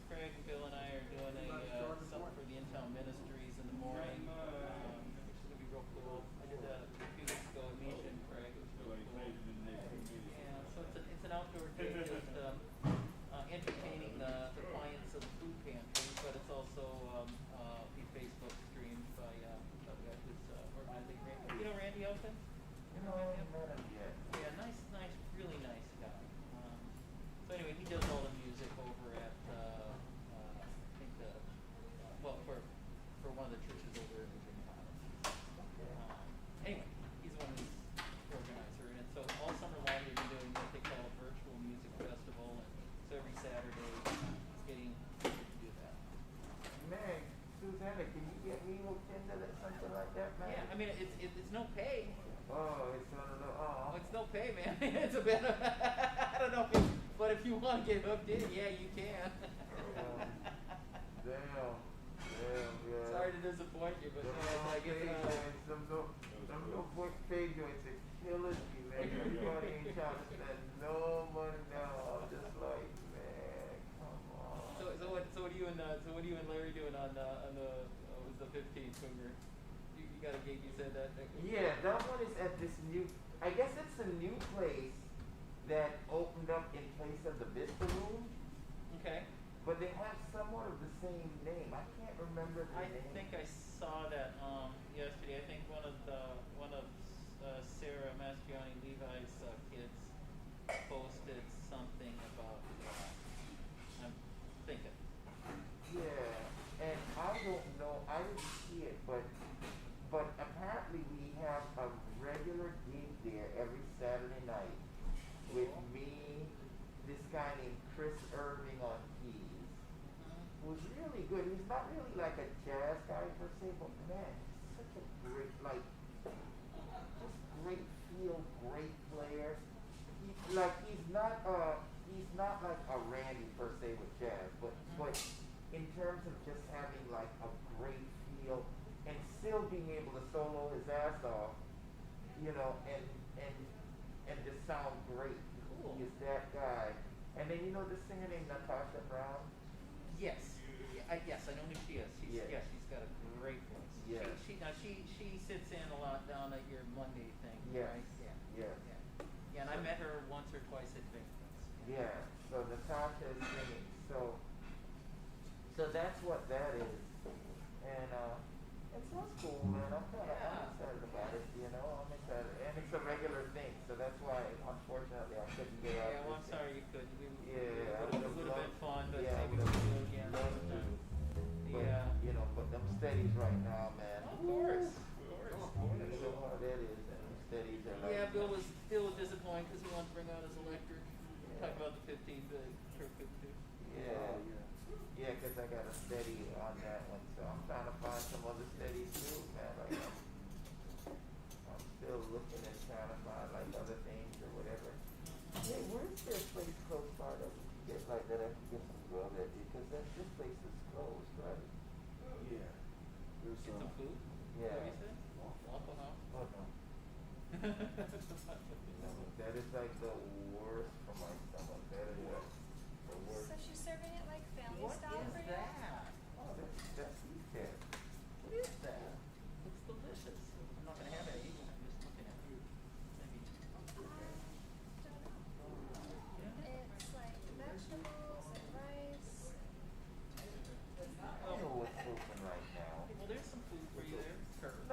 Craig and Bill and I are doing something for the In-Town Ministries in the morning. Which is gonna be real cool. I did that a few weeks ago with Misha and Craig. It was really cool. Yeah, so it's an outdoor thing, just entertaining the clients of the food pantry, but it's also be Facebook streamed by the guy who's organizing Randy. You know Randy Elton? You know Randy Elton? Not yet. Yeah, nice, really nice guy. So anyway, he does all the music over at I think for one of the churches over in Virginia College. Anyway, he's one who's the organizer, and so all summer long they've been doing what they call a virtual music festival, and so every Saturday he's getting people to do that. Meg, Susanna, can you get me hooked into that, something like that, man? Yeah, I mean it's no pay. Oh, it's one of the, Oh, it's no pay, man. It's a bit. I don't know, but if you want to get hooked in, yeah, you can. Damn, yeah. Sorry to disappoint you, but Some no book pay joints are killing me, man. Everybody ain't trying to spend no money now. I'm just like, man, come on. So what are you and Larry doing on the was the 15th, Cougar? You got a gig, you said that. Yeah, that one is at this new, I guess it's a new place that opened up in place of the Vista Room, Okay. but they have somewhat of the same name. I can't remember the I name. think I saw that yesterday. I think one of Sarah Mastriani Levi's kids posted something about. I'm thinking. Yeah, and I don't know, I didn't see it, but apparently we have a regular gig there every Saturday night with me, this guy named Chris Irving on keys, who's really good. He's not really like a jazz guy per se, but man, he's such a great, like, just great feel, great player. He's not like a Randy per se with jazz, but in terms of just having like a great feel and still being able to solo his ass off, you know, and just sound great. Cool. He's that guy. And then you know this singer named Natasha Brown? Yes. Yes, I know who she is. She's got a great voice. Yeah. She sits in a lot down at your Monday thing, Yes. right? Yes. Yeah, and I met her once or twice at Victor's. Yeah, so Natasha is singing. So that's what that is. And it sounds cool, man. I'm excited about it, you know. I'm excited. And it's a regular thing, so that's why, unfortunately, I couldn't get out. Yeah, well, I'm sorry you couldn't. Yeah, it would have been fun, but yeah, maybe we can do it again. But, Yeah. you know, but them steadies right now, man. Of course. You know how that is, and them steadies are like. Yeah, Bill was disappointed because he wanted to bring out his electric. Talk about the 15th, Kirk 52. Yeah, because I got a steady on that one, so I'm trying to find some other steadies too, man. Like, I'm still looking and trying to find like other things or whatever. Hey, where's this place close by that we can get like that? I can get some grub at, because this place is closed, right? Yeah. There's Get some food? Yeah. What you said? Waffle House? Oh no. That is like the worst for my stomach. That is like the worst. So she's serving it like family What style is for you? that? Oh, that's beef cat. What is that? It's delicious. I'm not gonna have it. I'm just looking at you. Maybe. It's like vegetables and rice. I don't know what's open right now. Well, there's some food for you there, Kurt.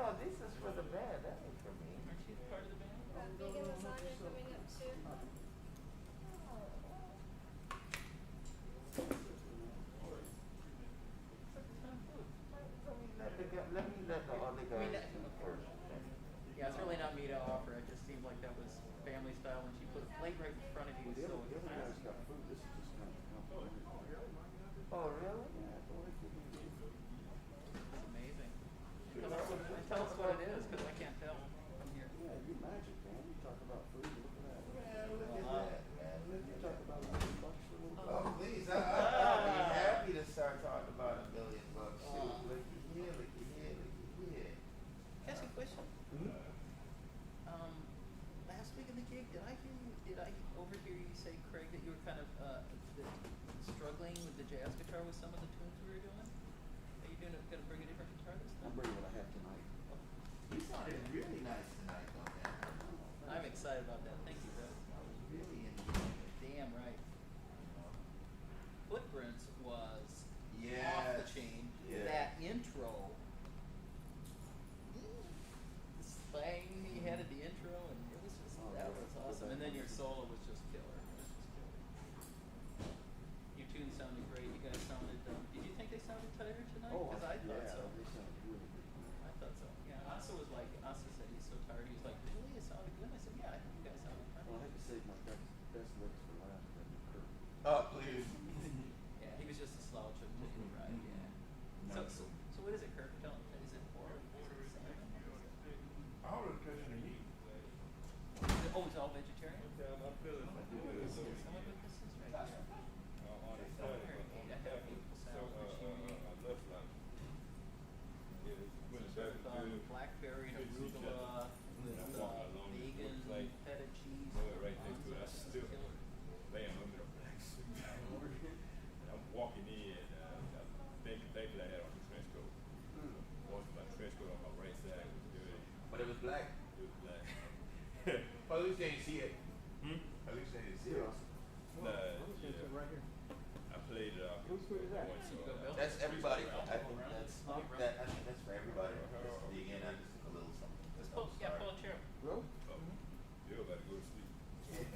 playing with the jazz guitar with some of the tunes we were doing? Are you gonna bring a different guitar this I'm time? bringing what I have tonight. You sounded really nice tonight, though, man. I'm excited about that. Thank you, Bill. I was really enjoying it. Damn right. Footprints was off the Yes. chain. Yeah. That intro, the slang he had at the intro, and it was just that was awesome. And then your solo was just killer. It was just killer. Your tunes sounded great. You guys sounded. Did you think they sounded tighter tonight? Because I thought yeah, so. they sound really good. I thought so. Yeah. Asa was like, Asa said he's so tired. He was like, really? It sounded good. I said, yeah. I think you guys sounded tight. Well, I had to save my best licks for last. That new curve. Oh, please. Yeah, he was just a slouch of taking a ride. Yeah. So what is it, Kirk? Tell him. Is it 4? Is it 7? I would have touched your meat. Oh, it's all vegetarian? Okay, I'm feeling Some of it, this is right here. on the side, on the half, so, left line. Yeah, when it's back to good. Blackberry and arugula with I'm walking along this bacon, looks like feta cheese. mud right next to it. I This is still killer. laying under the black suit. I'm walking in, thankfully I had on the trench coat. Most of my trench coat on my right side was dirty. But it was black. It was black. Well, at least they didn't see it. Hmm? At least they didn't see it. Nah, yeah. Right here. I played it off. Whose food is that? once, so, That's everybody. I think that's for everybody. Just dig in and just a little something. Let's pull, yeah, pull a chair. Really? Bill about to go to sleep.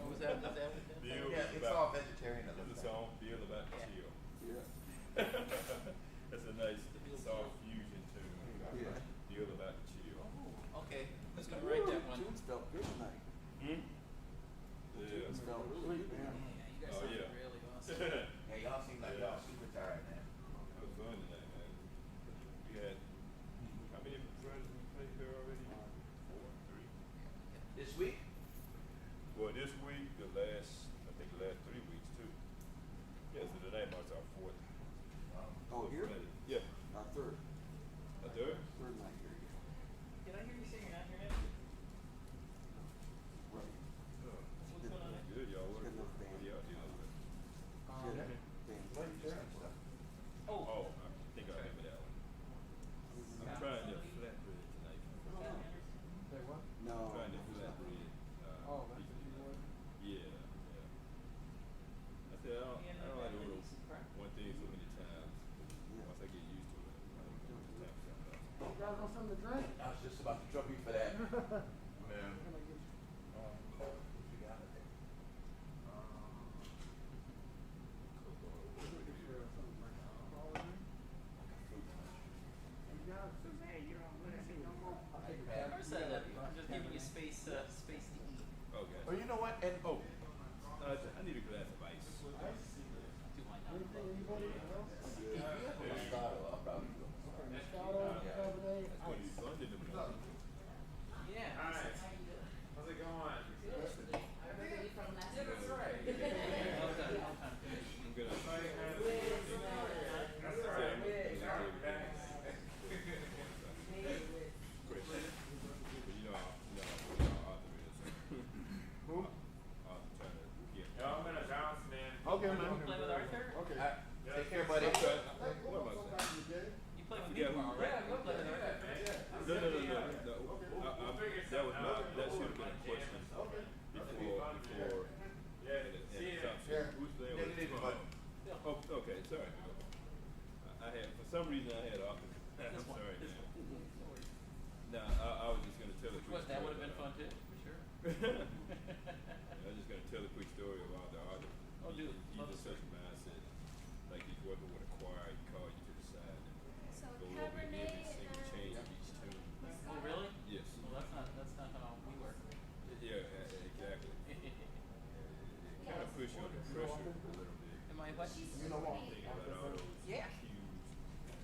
Oh, was that what that? Bill Yeah, is it's about- all vegetarian. There's a song, Bill about to chill. Yeah. That's a nice soft fusion tune. Yeah. Bill about to chill. Okay, who's gonna write that one? Tunes felt good tonight. Hmm? Yeah. Tunes felt really good. Yeah, you guys Oh, sounded yeah. really awesome. That Yeah, y'all seem like y'all super tired, man. was fun tonight, man. We had, how many friends we played here already? 4, 3? This week? Well, this week, I think the last 3 weeks too. Yeah, so tonight marks our 4th. Oh, here? Yeah. Our third. A third? Third night here. Did I hear you say you're not here yet? Right. What's going on? Good, y'all. What Good enough are band. y'all dealing with? Yeah. Vegetarian stuff. Oh, I think I remember that one. I'm trying to flatbread tonight. Say what? No. I'm trying to it's not. flatbread. Oh, that's what you want? Yeah, yeah. I said, I don't like to order one thing so many times. Once I get used to it, I don't know what time something else. You guys want something to drink? I was just about to trouble you for that. Man. Can I get you? What you got in there? Never said that. I'm just giving you space to eat. Okay. Oh, you know what? And I need a glass of ice. Do I not? Anything, anybody else? if you have a Moscato, I'll probably go. Moscato, Cabernet, It's going to be ice. fun in the morning. Yeah. Alright. How's it going? That's right. Well done, well done. I'm going to That's alright. Chris. But you know how Arthur is. Who? Arthur trying to get. Yo, I'm gonna bounce, man. Okay, You man. play with Arthur? Okay. Take care, buddy. What am I Go back saying? in the day. You play with me Yeah, tomorrow, we- right? You play with Arthur. No. That should have been a question before. Yeah, and see ya. Yeah. Who's there? Yeah, they did, but- Oh, okay, sorry. I had, for some reason, I had Arthur. I'm This one, sorry, this man. one. No worries. No, I was just gonna tell a quick That story. would have been fun about- too, for sure. I was just gonna tell a quick story about the Arthur. Oh, dude, He's love in the such story. a mindset, like he's working with a choir, he call you to the side and So go over and give and Cabernet sing a change and of each tune. Oh, really? Yes. Well, that's not how we work. Yeah, exactly. It kind of push you under pressure a little bit. Am I what? You know what? Thinking about all those Yeah. cues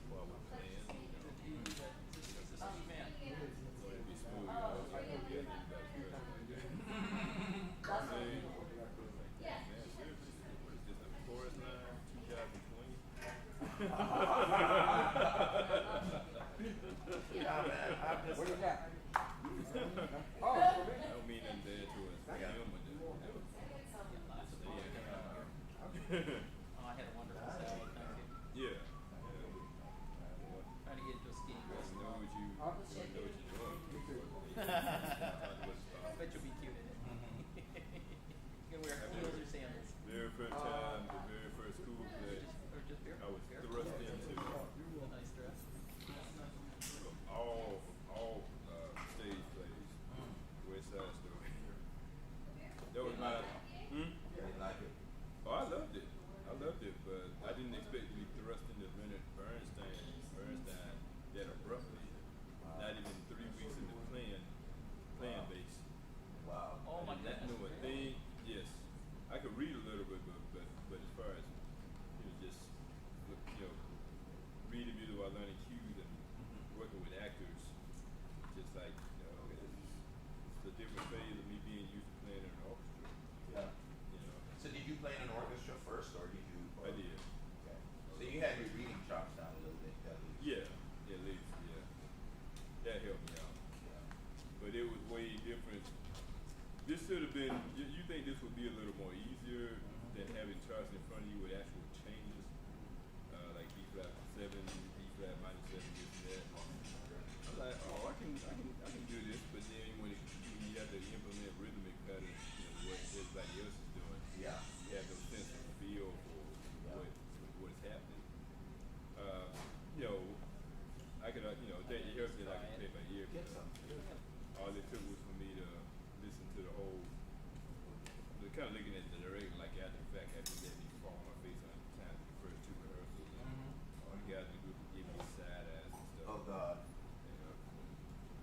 while we're playing. He's a sweet man. So it'd be smooth. You know, it's like, yeah, you got to press like that. Sing. Man, seriously, what is this, a chorus line, 2020? Yeah, man. I'm just. What do you got? Oh, for I me? don't mean nothing bad to us. Yeah. Him, but Oh, I had a wonderful set. yeah. Oh, I had a wonderful set. play in an orchestra first, or did you? I did. Okay. So you had your reading chops down a little bit, at least. Yeah, at least, yeah. That helped me out. But it was way different. This should have been, you think this would be a little more easier than having charts in front of you with actual changes? Like B flat 7, B flat minus 7, this and that. I'm like, oh, I can do this, but then when you have to implement rhythmic patterns, what everybody else is doing, Yeah. you have no sense of feel for what's happening. I could, it helps that I can play by ear. Get some. All it took was for me to listen to the whole, kind of looking at the direction like after the fact, after he let me fall on my face on time the first 2 rehearsals. All the guys in the group would give me side eyes and stuff. Oh God.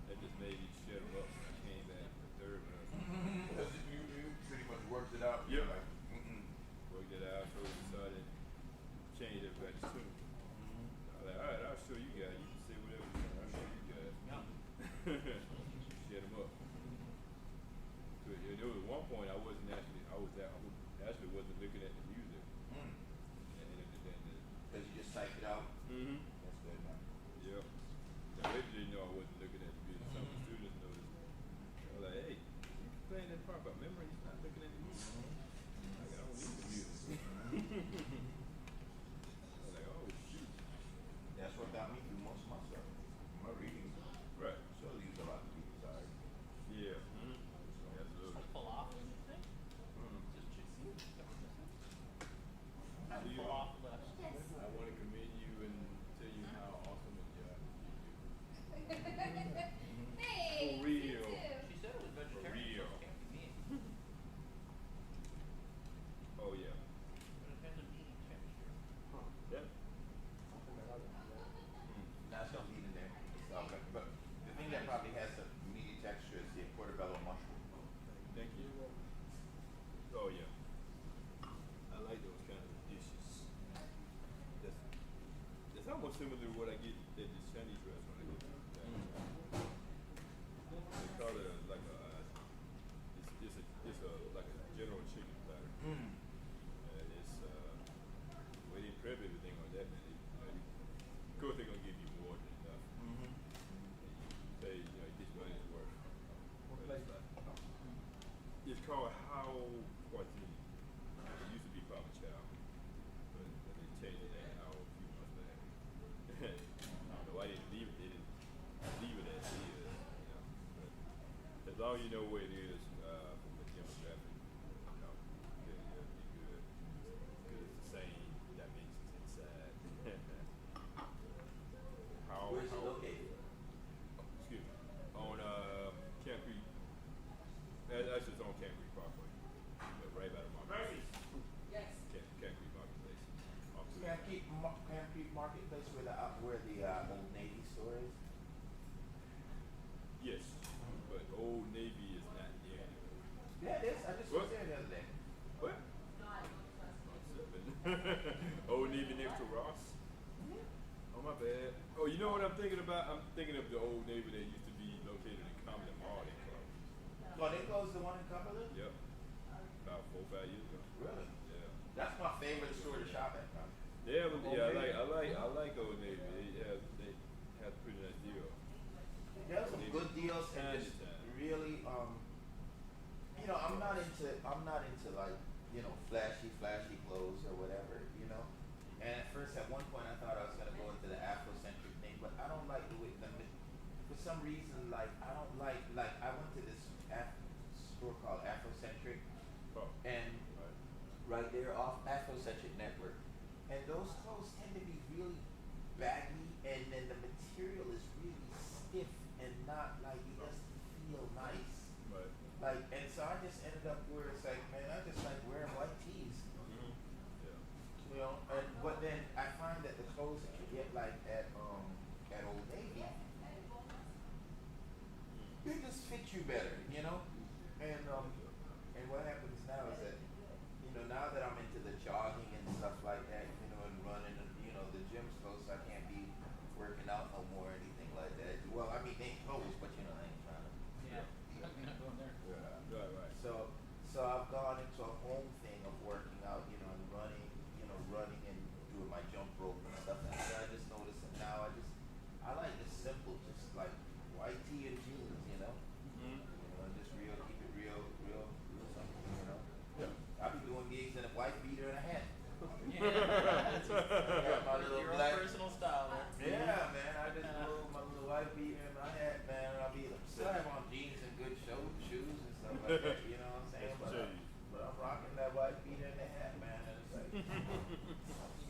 That just made me shut them up when I came back for the 3rd rehearsal. Because you pretty much worked it out. Yep. You're like, Worked it out, so we decided to change everybody's tune. I was like, all right, I'll show you guys. You can say whatever you want. I'll show you guys. Shut them up. So there was one point I wasn't actually, I actually wasn't looking at the music. because you just typed it out. Mm-hmm. That's good, man. Yep. Now, they didn't know I wasn't looking at the music. Some of the students noticed. I was like, hey, you playing that part about memory, you're not looking at the music. Like, I don't need the music. I was like, oh, shoot. That's what got me through most of my stuff. My reading. Right. So I use a lot of people, sorry. Yeah. Mm-hmm. Absolutely. Falafel, you think? Just chicken. You know, Falafel left. I want to commend you and tell you how awesome a job you do. Hey, For real. She said it was vegetarian. real. So it can't be meat. Oh, yeah. But it has a meaty texture. Yeah. That's gonna be in there. Okay. But the thing that probably has a meaty texture is the portobello mushroom. Thank you. Oh, yeah. I like those kind of dishes. That's almost similar to what I get at the Chinese restaurant. I go to. They call it like it's like a general chicken platter. And it's the way they prep everything on that, man. Of course, they're gonna give you more than enough. You pay, get your money's worth. But it's called How Cuisine. It used to be Papa Chow, but they changed the name How a few months back. I don't know why they didn't leave it. They didn't leave it as it is. But as long as you know where it is from the demographic, you'll be good. Because it's the same dimensions inside. Where's it located? Excuse me. On Camp Creek. That's just on Camp Creek Parkway. But right by the marketplace. Yes. Camp Creek Marketplace. Camp Creek Marketplace where the Old Navy store is? Yes. But Old Navy is not there anymore. Yeah, it is. I just was there the other day. What? Old Navy next to Ross? Oh, my bad. Oh, you know what I'm thinking about? I'm thinking of the Old Navy that used to be located in Compton Mall. They closed. Oh, they closed the one in Cumberland? Yep. About 4 or 5 years ago. Really? Yeah. That's my favorite store to shop at, man. Yeah, I like Old Navy. They have a pretty nice deal. There's some good deals and Time just to time. really, I'm not into like, flashy clothes or whatever, And at first, at one point, I thought I was gonna go into the Afrocentric thing, but I don't like the way for some reason, like I don't like I went to this store called Afrocentric, Oh. and right there off Afrocentric Network, and those clothes tend to be really baggy, and then the material is really stiff and not like it doesn't feel nice. Right. Like, and so I just ended up where it's like, man, I just like wearing white tees. Yeah. But then I find that the clothes that you get like at Old Navy, they just fit you better, And what happens now is that, now that I'm into the jogging and stuff like that, and running, and the gym's closed, so I can't be working out no more or anything like that. Well, I mean they ain't closed, but I ain't trying to. Yeah. I'm not going there. Right. So I've gone into a home thing of working out got my little Your own black. personal style there. Yeah, man. I just roll my little white beater in my hat, man. And I'll be still have on jeans and good shoes and stuff like that. You know what I'm saying? But I'm rocking that white beater in the hat, man. And it's like,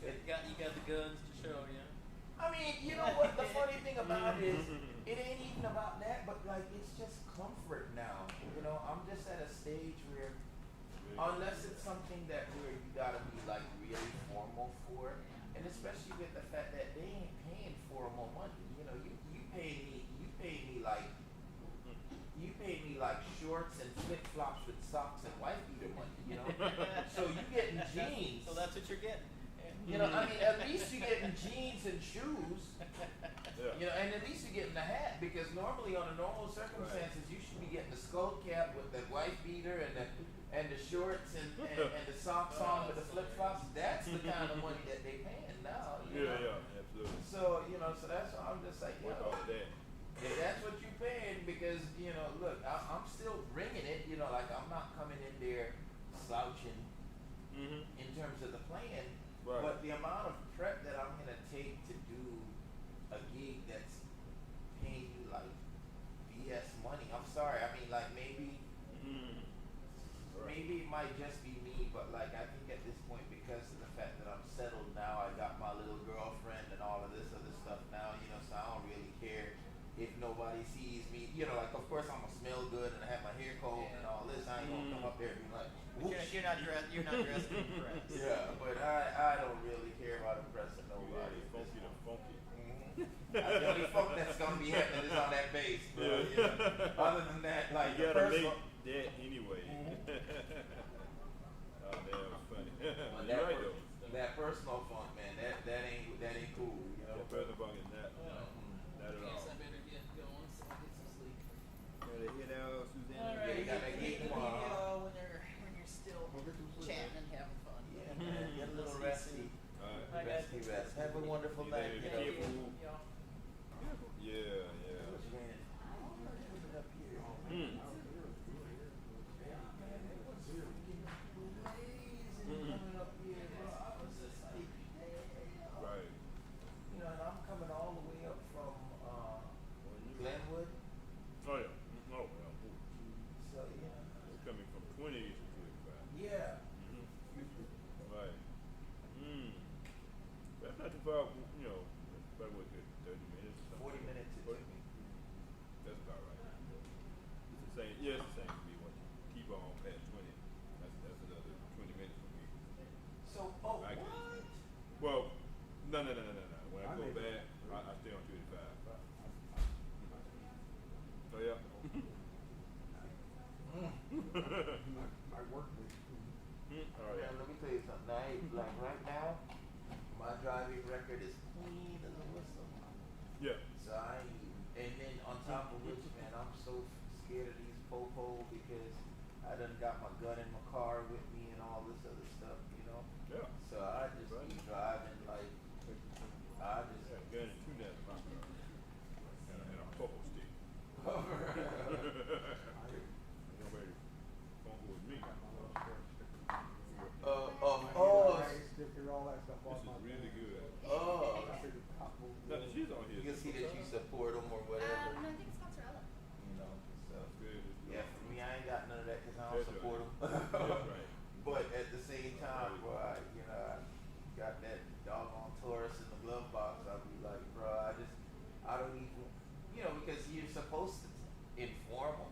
You got the guns to show, yeah. I mean, you know what? The funny thing about it is, it ain't even about that, but like it's just comfort now. You know, I'm just at a stage where, unless it's something that where you gotta be like really formal for, and especially with the fact that they ain't paying formal money. You know, you paid me like shorts and flip flops with socks and wife beater money. You know, so you getting jeans. So that's what you're getting. You know, I mean, at least you're getting jeans and shoes. Yeah. You know, and at least you're getting the hat, because normally under normal circumstances you should be getting the skull cap with the wife beater and the shorts and the socks on with the flip flops. That's the kind of money that they paying now. You know? Yeah, absolutely. So you know, so that's why I'm just like, you Work know, all that. if that's what you're paying, because you know, look, I'm still bringing it. You know, like I'm not coming in there slouching in terms of the plan. Right. But the amount of prep that I'm gonna take to do a gig that's paying you like BS money, I'm sorry. I mean, like maybe it might just be me, but like I think at this point, because of the fact that I'm settled now, I got my little girlfriend and all of this other stuff now, you know, so I don't really care if nobody sees me. You know, like of course I'm gonna smell good and I have my hair combed and all this. I ain't gonna come up there and be like, whoosh. You're not dressed to impress. Yeah, but I don't really care about impressing nobody. Yeah, funky to funky. The only funk that's gonna be happening is on that bass, bro. You know? Other than that, like You the gotta personal. make that anyway. Oh man, that was funny. Well, You're right though. that personal funk, man, that ain't cool, you know. That personal funk is not at I all. guess I better get going so I get some sleep. Yeah, they hit out, Suzanne. All Yeah, right. you gotta get one. When you're still chatting and having fun. Yeah, man, get a little resty. Alright. Resty rest. Have a wonderful You night. later. You know. Yeah. Yeah. Right. You know, and I'm coming all the way up from Glenwood, Oh yeah. Oh well. so you know. It's coming from 20 to 25. Yeah. Right. That's not too far, you know, that's about what, 30 minutes or something. 40 minutes it took me. That's about right. It's the same, yeah, it's the same for me. Once you keep on past 20, that's another 20 minutes for me. So, oh, I get it. what? Well, no. When I go back, I stay on 25. Oh yeah. I work with. Oh yeah. Man, let me tell you something. Like right now, my driving record is clean as a whistle. Yeah. So and then on top of which, man, I'm so scared of these po-po because I done got my gun in my car with me and all this other stuff, you know? Yeah. So I just be driving like, I just. Yeah, gun and 2 nets in my car. And a popo stick. Nobody phone with me. All that stuff This off is my really good. Oh, Nothing, she's on here. you can see that you support them or whatever, No, I think it's mozzarella. you know? So. That's good. Yeah, for me, I ain't got none of that because I don't That's support them. That's right. But at the same time, bro, I got that doggone Taurus in the glove box. I'll be like, bro, I don't even, because you're supposed to inform them.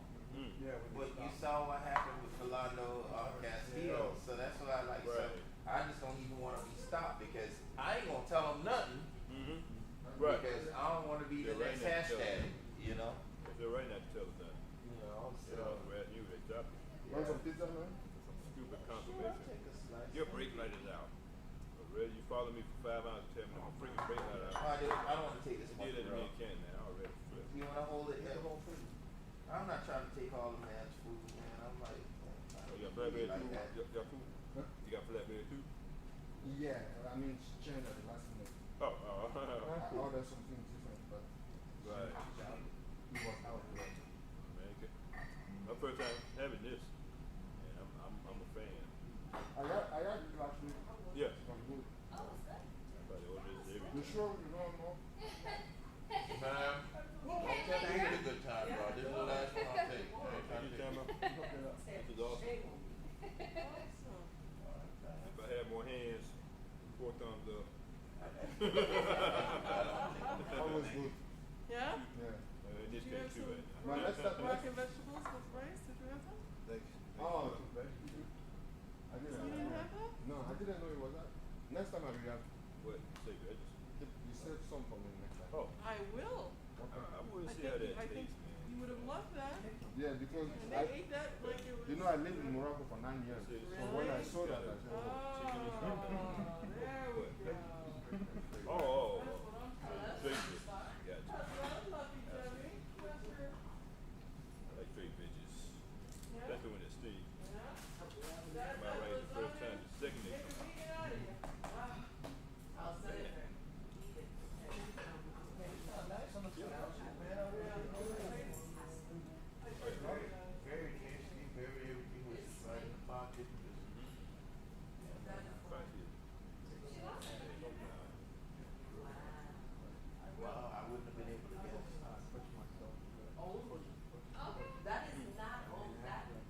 Yeah, But you saw what happened with Philando Castillo, so that's what I like. So Right. I just don't even want to be stopped because I ain't gonna tell them nothing Right. because I don't want to be the They're next right now, hashtag, you know. They're right now to tell us that. So. Well, you they dropped it. Want some pizza, man? Some stupid Sure, I'll conservation. take a slice. Your brake light is out. Already, you follow me for 5 hours and tell me my freaking brake light out. I don't want to take this You much, did it to me bro. in Canton, man. I already flipped. You want to hold it? It's Yeah. all free. I'm not trying to take all the man's food, man. I'm like, I Oh, don't you got really flatbed like too? that. You got food? Huh? You got flatbed too? Yeah, I mean, change the last minute. Oh, I ordered something different, but right. it was out there. Man, my first time having this, and I'm a fan. I got it last week. Yeah. It was good. sure you don't know? Ma'am, don't tell me it's a good time, bro. This is the last one I'll take. I ain't trying to take it. This is awesome. If I had more hands, 4 thumbs up. Always good. Yeah? Yeah. In this Did you have case, too, some right? Man, let's start. Broccoli and vegetables with rice? Did you have some? Oh, I didn't. You didn't have that? No, I didn't know it was that. Next time I will have. What? Say veggies? You save some for me next time. Oh, I will. I want I to see how think, that I think tastes, man. you would have loved that. Yeah, because And they ate that like it was. you know I lived in Morocco for 9 years. So when I saw that, I said, Oh, there we go. Oh. That's what I'm talking Straight veggies. Gotcha. I love you, Debbie. Bless her. I like straight veggies. Yeah. Especially when it's steamed. Yeah. Am I right the first time? The second they Take come. the vegan out of you. I'll say it. Very tasty, very everything was right in the pocket. Wow, I wouldn't have been able to guess. That is not old. That is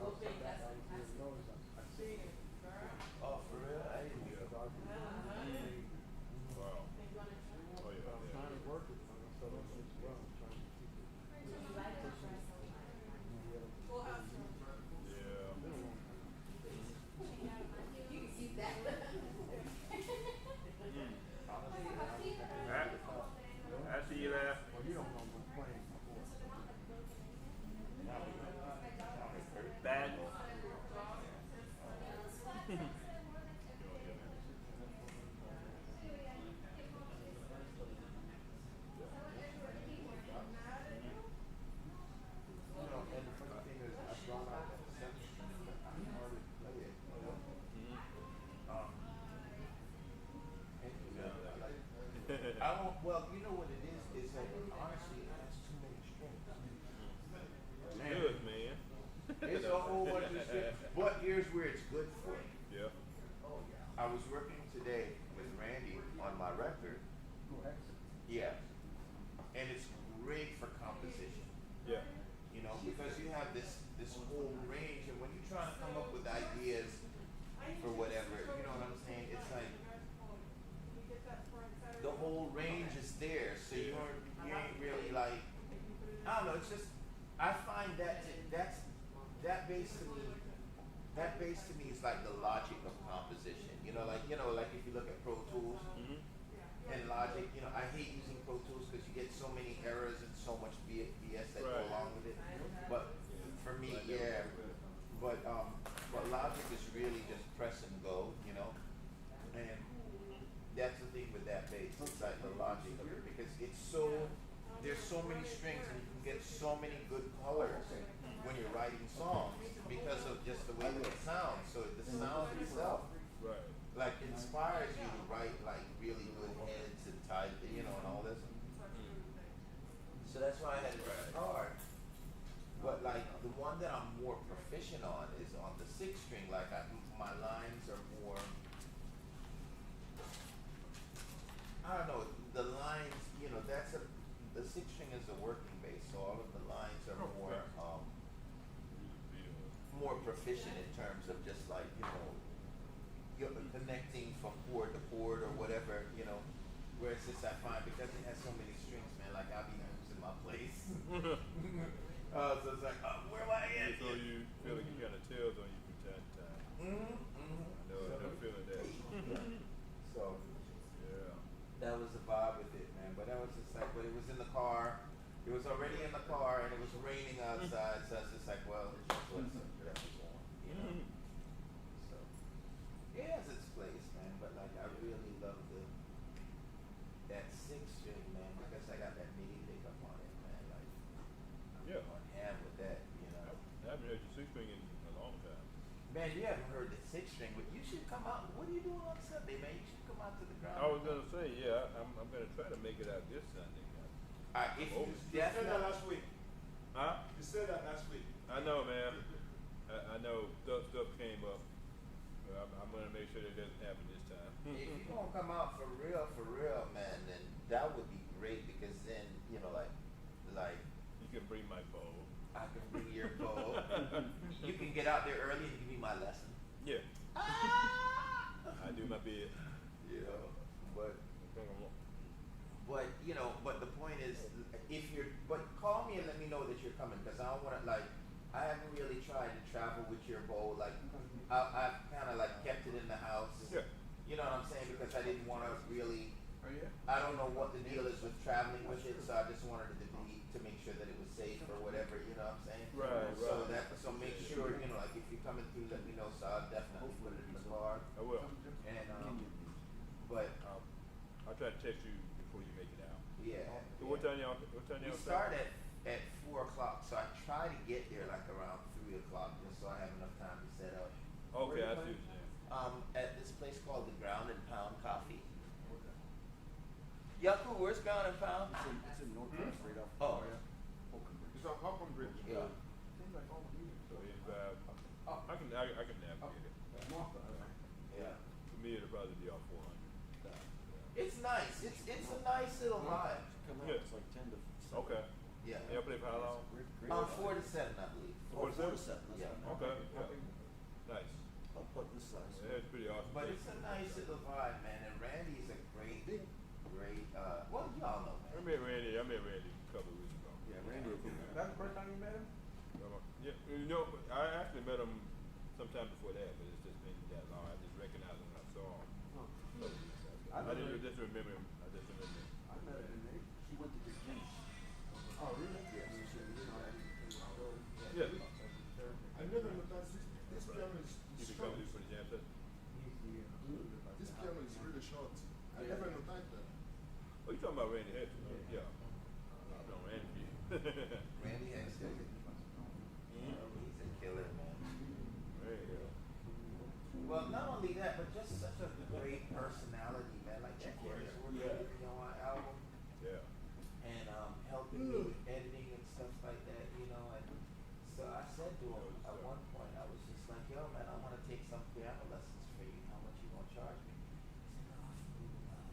okay. That's fantastic. Oh, for real? I didn't know. Wow. Oh, yeah. Trying to work it, so that's as well. Trying to keep it. Full house room. Yeah. You can keep that. I see you laugh. Well, you don't know what's playing before. Bad. You know, and the funny thing is, I brought out that section, but I hardly play it, you know? And, you know, like, I don't, well, you know what it is that honestly, it has too many strings. Good, man. It's a whole bunch of strings, but here's where it's good for you. Yeah. I was working today with Randy on my record. Yeah. And it's great for composition. Yeah. You know, because you have this whole range, and when you're trying to come up with ideas for whatever, you know what I'm saying? It's like the whole range is there, so you ain't really like, I don't know. It's just I find that bass to me is like the logic of composition. You know, like if you look at Pro Tools and Logic, you know, I hate using Pro Tools because you get so many errors and so much BS that go Right. along with it. But for me, yeah. But Logic is really just press and go, you know. And that's the thing with that bass. It's like the logic of it because there's so many strings and you can get so many good colors when you're writing songs because of just the way that it sounds. So the sound itself Right. like inspires you to write like really good heads and tight, you know, and all this. So that's why I had to try hard. But like the one that I'm more proficient on is on the 6 string. Like my lines are more. I don't know. The lines, you know, the 6 string is a working bass, so all of the lines are more proficient in terms of just like, you know, you're connecting from chord to chord or whatever, you know. Whereas this I find because it has so many strings, man, like I'll be losing my place. So it's like, where am I at? So you feel like you got a tails on you from time to time. I know feeling that. So Yeah. that was the vibe with it, man. But that was just like, but it was in the car. It was already in the car, and it was raining outside. So I was just like, well, it's just what's on, you know. So it has its place, man. But like, I really love that 6 string, man, because I got that MIDI pickup on it, man. Like, Yeah. on hand with that, you know. I haven't heard your 6 string in a long time. Man, you haven't heard the 6 string, but you should come out. What are you doing on Sunday, man? You should come out to the ground. I was gonna say, yeah, I'm gonna try to make it out this Sunday. If Oh, you you definitely last week. Huh? You said that last week. I know, man. I know stuff came up. I'm gonna make sure sure that doesn't happen this time. If you're gonna come out for real, man, then that would be great because then, you know, like You can bring my bow. I can bring your bow. You can get out there early and give me my lesson. Yeah. I do my bid. You know, but you know, but the point is, but call me and let me know that you're coming because I don't want to I haven't really tried to travel with your bow. Like I've kind of like kept it in the house. Yeah. You know what I'm saying? Because I didn't want to really. Oh yeah. I don't know what the deal is with traveling with it, so I just wanted it to make sure that it was safe or whatever. You know what I'm saying? Right, right. So make sure, you know, like if you're coming through, let me know. So I'll definitely put it in the car. I will. And but I'll try to text you before you make it out. yeah. So what time y'all We start? start at 4 o'clock, so I try to get there like around 3 o'clock, just so I have enough time to set up. Okay, I see what you're saying. At this place called the Ground and Pound Coffee. Yaku, where's Ground and Pound? It's in North Park, straight off. Oh. It's on Holcomb Bridge. Yeah. Seems like almost even. So if I can navigate it. Yeah. For me, it'll probably be off 400. It's nice. It's a nice little vibe. Come out, Yeah. it's like 10 to 7. Okay. Yeah. Y'all play for how long? 4 to 7, I believe. 4 to 4 to 7? 7. Yeah. Okay. Yeah. Nice. I'll put this size. Yeah, it's pretty awesome. But it's a nice little vibe, man. And Randy's a great, well, y'all know, I man. met Randy a couple of weeks ago. Yeah, Randy will come That's the first time you met him? Yeah, you know, I actually met him sometime before that, but it's just been that long. I just recognized him when I saw him. I didn't just remember him. I just remember him. I met him in Nate. He went to Virginia. Oh, really? Yes. Yeah. I never noticed this piano is You can short. come do for the jam session. This piano is really short. I never noticed that. Oh, you talking about Randy Hedges? Yeah. I know Randy. Randy has he's a killer, man. Randy. Well, not only that, but just such a great personality, man. Like that kid is working with me on my album Yeah. and helping me with editing and stuff like that, you know. And so I said to him at one point, I was just like, "Yo, man, I want to take some piano lessons for you. How much you gonna charge me?" He said, "No, man."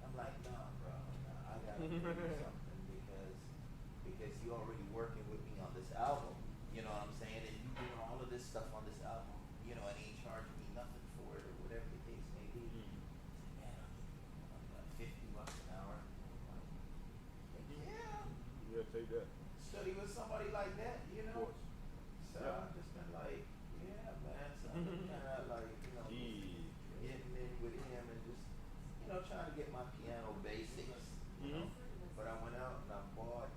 I'm like, "Nah, bro, nah, I gotta do something because you're already working with me on this album. You know what I'm saying? And you doing all of this stuff on this album, you know, and he ain't charging me nothing for it or whatever the case may be." Man, I'm like $50 an hour. I'm like, yeah. Yeah, take that. Study with somebody like that, you Of know. course. So Yeah. I've just been like, yeah, man. So I've been kind of like, you know, Yeah. getting in with him and just, you know, trying to get my piano basics, you know. But I went out and I bought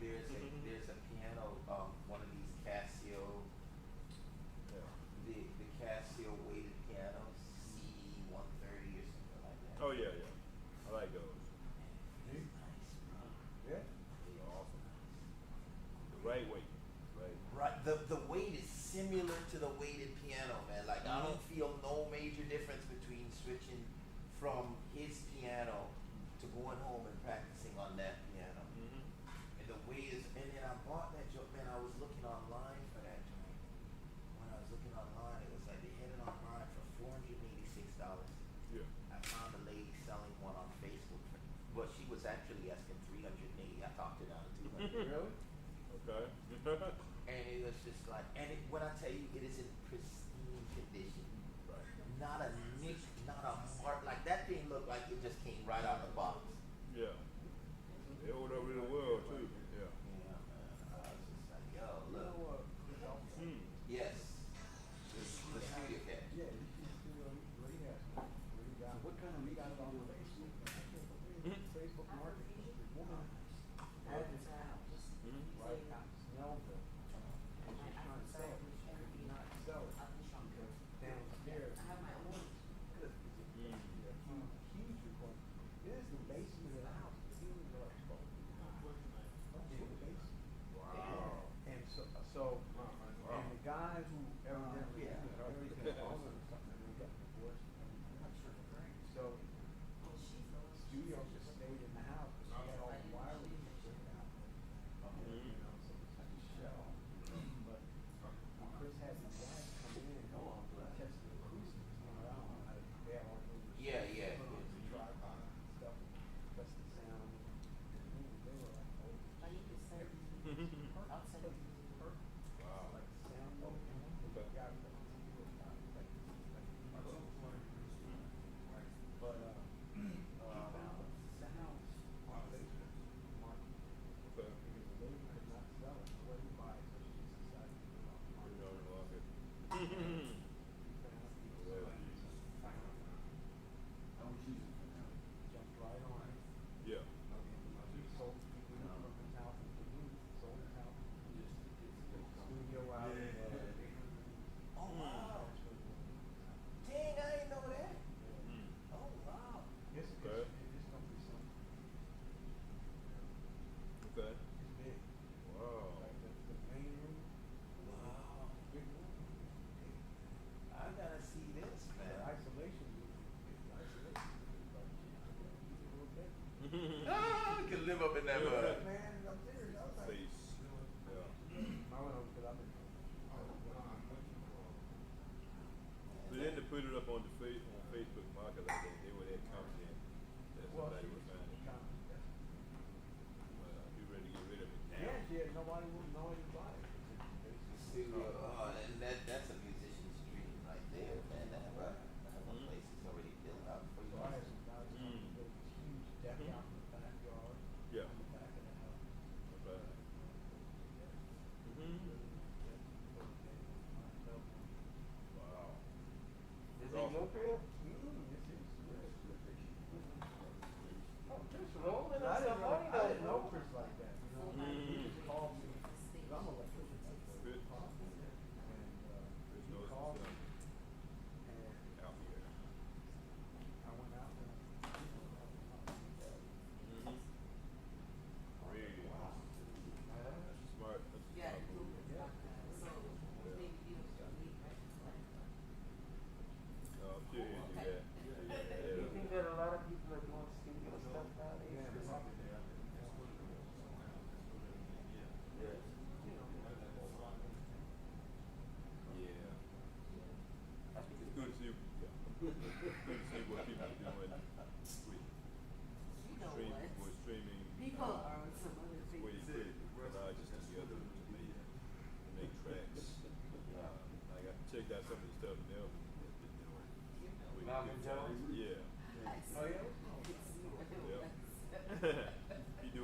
there's a piano, one of these Casio, the Casio weighted pianos, C130 or something like that. Oh yeah, yeah. I like those. It's nice, bro. Yeah. Those are awesome. The right weight. Right. Right, the weight is similar to the weighted piano, man. Like I don't feel no major difference between switching from his piano to going home and practicing on that piano. And the weight is, and then I bought that joint, man. I was looking online for that joint. When I was looking online, it was like they had it online for $486. Yeah. I found a lady selling one on Facebook, but she was actually asking $380. I talked her down to $200. Really? Okay. And it was just like, when I tell you, it is in pristine condition. Right. Not a nick, not a mark. Like that thing looked like it just came right out of the box. Yeah. They hold up in the world too. Yeah. Yeah, man. I was just like, yo, You look. know what? Yes. The studio cat. Yeah, you can see what he has. What he got. What kind of he got it on Facebook. Facebook marketing. The woman had this house right out in Snellville. And she's trying to sell it. She could not sell it because downstairs. Good. Huge requirement. It is the basement of the house. The ceilings are exposed. In the basement. Wow. And and the guy who evidently everything owner or something, and they got divorced. So studio just stayed in the house. She had all the wiring put out. You know, so it's like a shell. But when Chris had his dad come in Yeah. Oh wow. Dang, I didn't know that. Oh wow. Okay. Okay. Wow. Wow. I gotta see this, man. Ah, we can live up in that mud. Face. Yeah. But then to put it up on the on Facebook Market like that, they would have confident that somebody would find it. You ready to get rid of it now? See, and that's a musician's dream right there, man. That have a place that's already built out for you. Yeah. Okay. Wow. Is it your crib? Rolling up some money though. Good. There's no out here. Really? That's smart. That's a Yeah, smart so move. maybe you don't leave, right? No, I'm sure he'll do that. You think that a lot of people are doing studio stuff nowadays? Yeah. It's good to see. Yeah. Good to see what people are doing with You know streaming. what? With streaming. People are on some other It's way things. pretty collages together to make tracks. Like I checked out some of the stuff Melvin has been doing. With Melvin good Jones? times. Yeah. I see. Oh, yeah? I can see what it Yep. was. He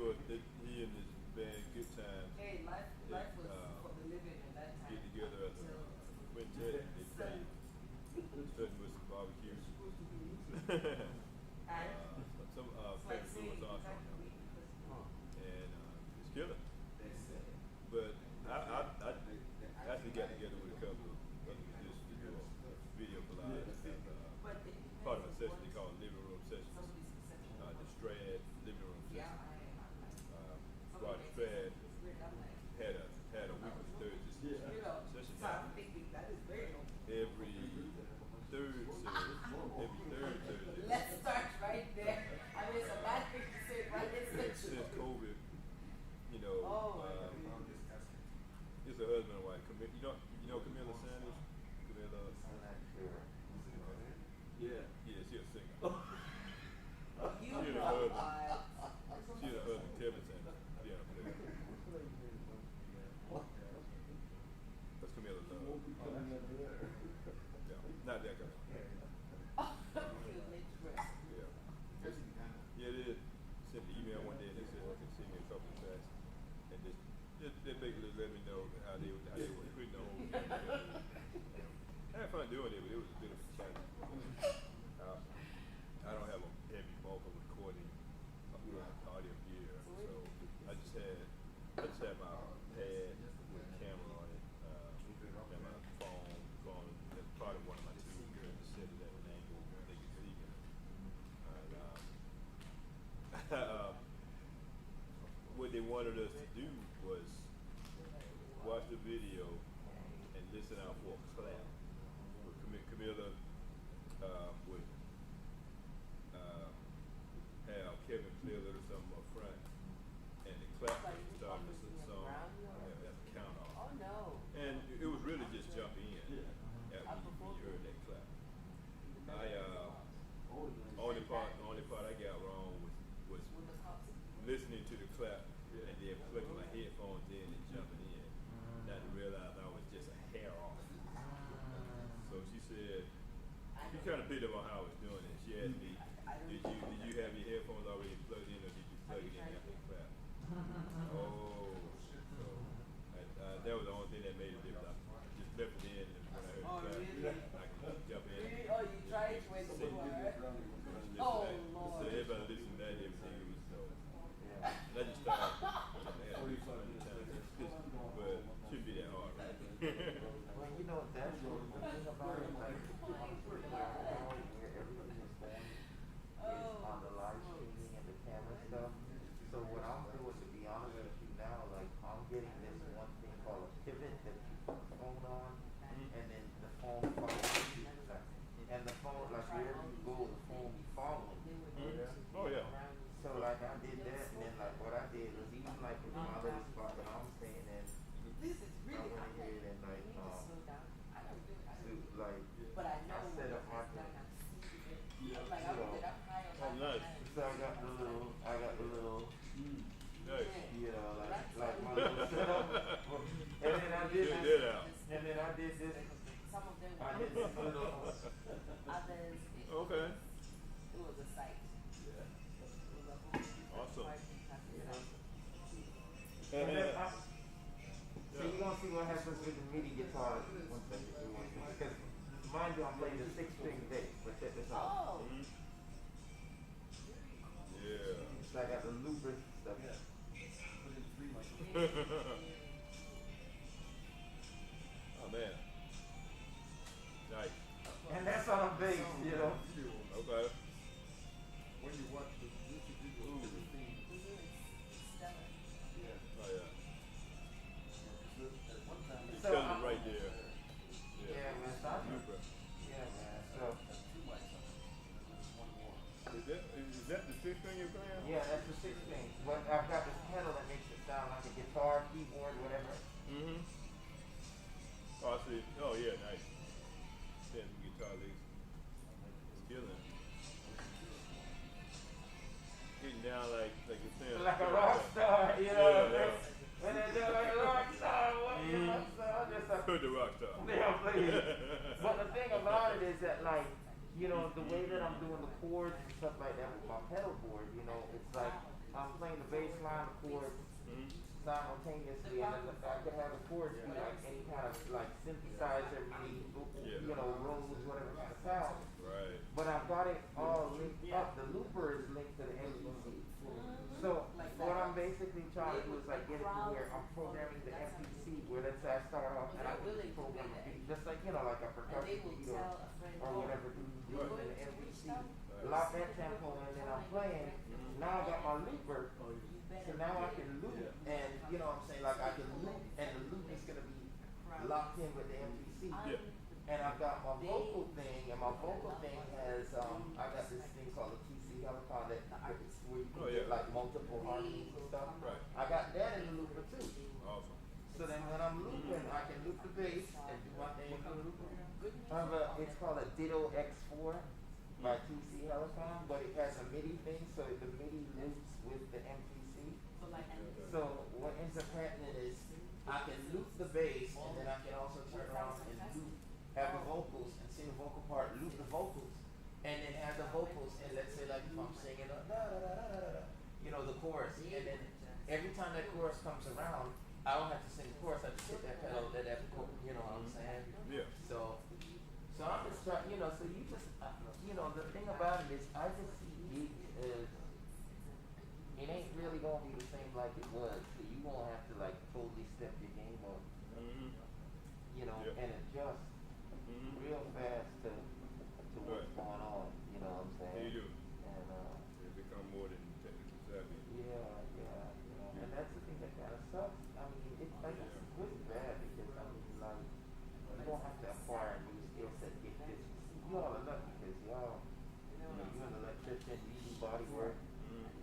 and his band Good Times Hey, life was for the living at that time. get together as a quintet and they play starting with some barbecues. Some famous Louis Armstrong. And it's killer. But I actually got together with a couple of other musicians to do a video collage. Part of a session they call Living Room Sessions. The Strad Living Room Session. Squad Strad had a weekly Thursday session That is very old. every third Thursday. Let's start right there. I mean, it's a bad thing to say, but it's the Since truth. COVID, you know, Oh, it's a husband and wife. You know Camilla Sanders? Camilla. I'm not sure. Yeah, she's a singer. You She and her know husband. what? She and her husband Kevin Sanders, piano player. That's Camilla Love. Yeah, not that guy. Yeah. Yeah, they sent an email one day and they said they could send me a couple of tracks, and they basically let me know how they were putting the whole thing together. I had fun doing it, but it was a bit of a challenge. I don't have a heavy vocal recording audio gear, so I just had my pad with a camera on it, and my phone. That's part of one of my tools to set it at an angle they can see me. What they wanted us to do was watch the video and listen out for a clap. Camilla would have Kevin play a little something up front, and the clap would start the song as a count off. Oh no. And it was really just jumping in after you heard that clap. Only part I got wrong was listening to the clap and then plugging my headphones in and jumping in. Not to realize I was just a hair off. So she said, she kind of picked up on how I was doing it. She asked me, did you have your headphones already plugged in or did you plug it in after the clap? Oh, so that was the only thing that made it different. I just left it in and when I heard the Others, Okay. it was a sight. Yeah. It was a whole Awesome. So you're gonna see what happens with the MIDI guitar once I get through one. Because mind you, I'm playing the 6-string bass, but check this out. Oh. Yeah. So I got the loopers stuff. Oh man. Nice. And that's on a bass, you know. Okay. When you watch the YouTube video, the theme, Stellar. Oh yeah. You So, killed it right there. Yeah, man. So I- Super. yeah, man. So Is that the 6 string you're playing? yeah, that's the 6-string. But I've got this pedal that makes it sound like a guitar, keyboard, whatever. Mm-hmm. Oh, I see. Oh yeah, nice. Playing some guitar licks. Killing. Getting down like you're saying. Like a rock star, you know. Yeah. When they do like a rock star, what you know, so I'm just like, Put the rock star. yeah, please. But the thing about it is that, like, you know, the way that I'm doing the chords and stuff like that with my pedal board, you know, it's like I'm playing the bass line, the chords simultaneously, and then I could have the chords be like any kind of like synthesizer, MIDI, you know, rolls, whatever kind of sound. Right. But I've got it all linked up. The looper is linked to the MPC. So what I'm basically trying to do is like get it to where I'm programming the MPC, where let's say I start off and I can just program a beat, just like, you know, like a percussion beat or whatever do in the MPC. Lock that tempo in and I'm playing. Now I got my looper. So now I can loop and, you know what I'm saying, like I can loop and the loop is going to be locked in with the MPC. Yeah. And I've got my vocal thing, and my vocal thing has, I got this thing called a TC helicon that where you can get like multiple harmonies and stuff. Right. I got that in the looper too. Awesome. So then when I'm looping, I can loop the bass and do my thing in the looper. It's called a Ditto X4 by TC helicon, but it has a MIDI thing, so the MIDI loops with the MPC. So what ends up happening is I can loop the bass, and then I can also turn around and loop, have the vocals, and sing the vocal part, loop the vocals, and then have the vocals, and let's say like if I'm singing a da da da da da da, you know, the chorus, and then every time that chorus comes around, I don't have to sing the chorus, I just hit that pedal, you know what I'm saying? Yeah. So I'm just trying, you know, so you just, you know, the thing about it is I just see gigs as, it ain't really gonna be the same like it was. So you gonna have to like totally step your game up, you know, and adjust real fast to what's going on. You know what I'm saying? You do. And It become more than technical savvy. yeah, you know, and that's the thing that kind of sucks. I mean, it's like it's really bad because I mean, like you don't have to acquire a new skill set to get this. You all are lucky because y'all, you know, you're an electrician, you do body work.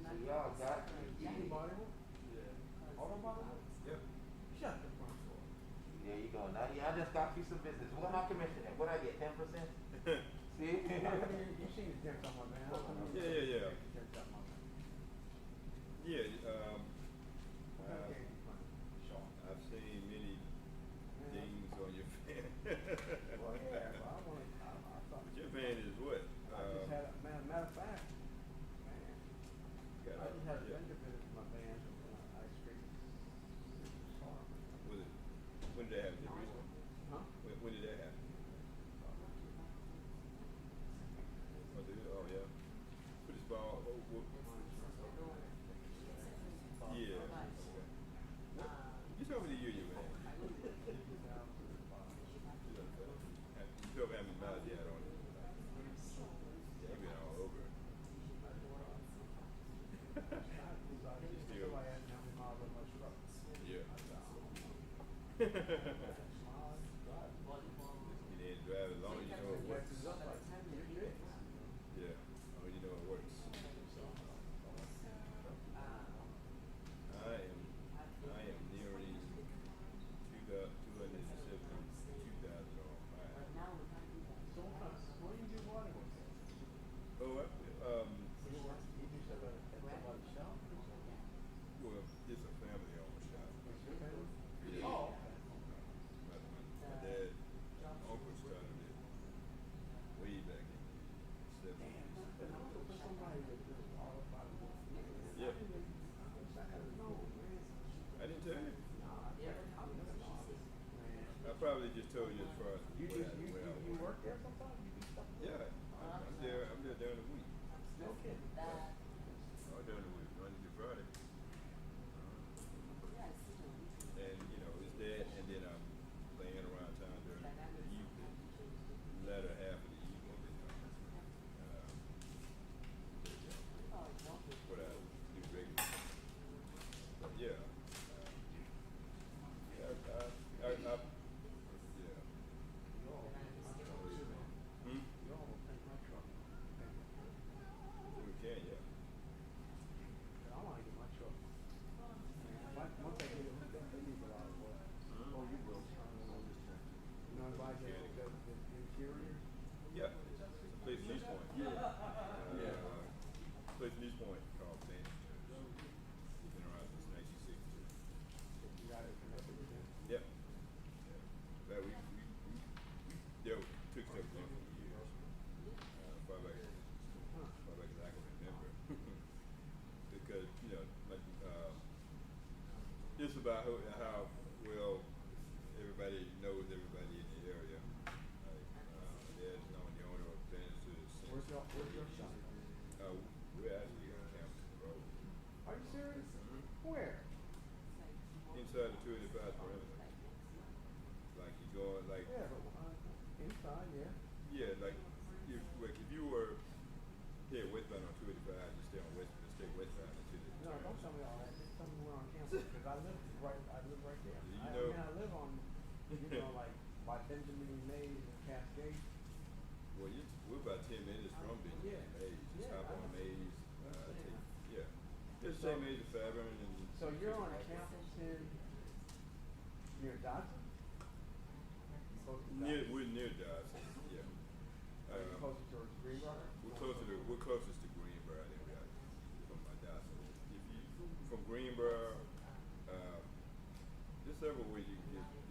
So y'all got body work? Yeah. Auto body work? Yep. Shut the front door. there you go. Now, I just got you some business. What am I commissioning? What I get? 10%? See? You seen the difference on my man. Yeah. Yeah, I've seen many dings on your fan. Well, yeah, but I want to. I thought. Your fan is what? I just had a matter of fact, man. Got I just had a yeah. vendor visit my band ice cream. Was it, when did that happen? Recently? Huh? When did that happen? Oh, did it? Oh, yeah. Pretty small. there sometimes? You do stuff there? Yeah, I'm there. I'm there during the week. No kidding. All during the week, Monday through Friday. And you know, it's that, and then I'm laying around town during the evening, latter half of the evening. What I do regularly. But yeah, yeah. Hmm? You almost paint my truck. We can, yeah. I want to get my truck. Once I get it, they need a lot of work. Oh, you will. You know, anybody that does the interior? Yeah. Place in East Point. Place in East Point called Bank. He's been around since 1960. You got it connected with them? Yep. But we dealt with took stuff from for years. Far back as I can remember. Because, you know, like, it's about how well everybody knows everybody in the area. Like, Dad's known the owner of businesses since. Where's your shop? We're actually on campus road. Are you serious? Mm-hmm. Where? Inside the 285 perimeter. Like you going like. Yeah, but inside, yeah. Yeah, like if you were here westbound on 285, you stay on westbound until the. No, don't tell me all that. Just tell me we're on campus because I live right there. You I know. mean, I live on, like by Benjamin Mays and Cascade. Well, we're about 10 minutes from Benjamin Mays. Just hop on Mays. Yeah. It's the same age as Fairburn and. So you're on campus near Dodson? We're near Dodson. Yeah. Are you closer towards Greenbrier? We're closest to Greenbrier than we are from Dodson. If you from Greenbrier, there's several ways you can get to.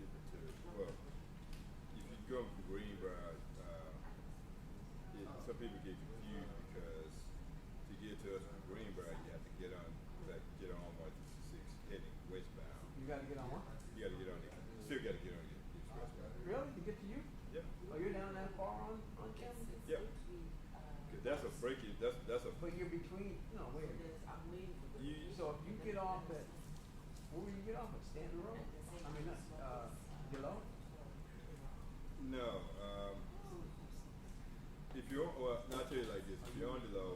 Well, if you go from Greenbrier, some people get confused because to get to us from Greenbrier, you have to get on 166 heading westbound. You got to get on what? You got to get on it. Still got to get on the expressway. Really? To get to you? Yeah. Oh, you're down that far on campus? Yeah. Cause that's a breaking. That's a. But you're between. No, wait. So if you get off at, where will you get off at? Stanton Road? I mean, below? No. If you're well, I'll tell you like this. If you're on the low,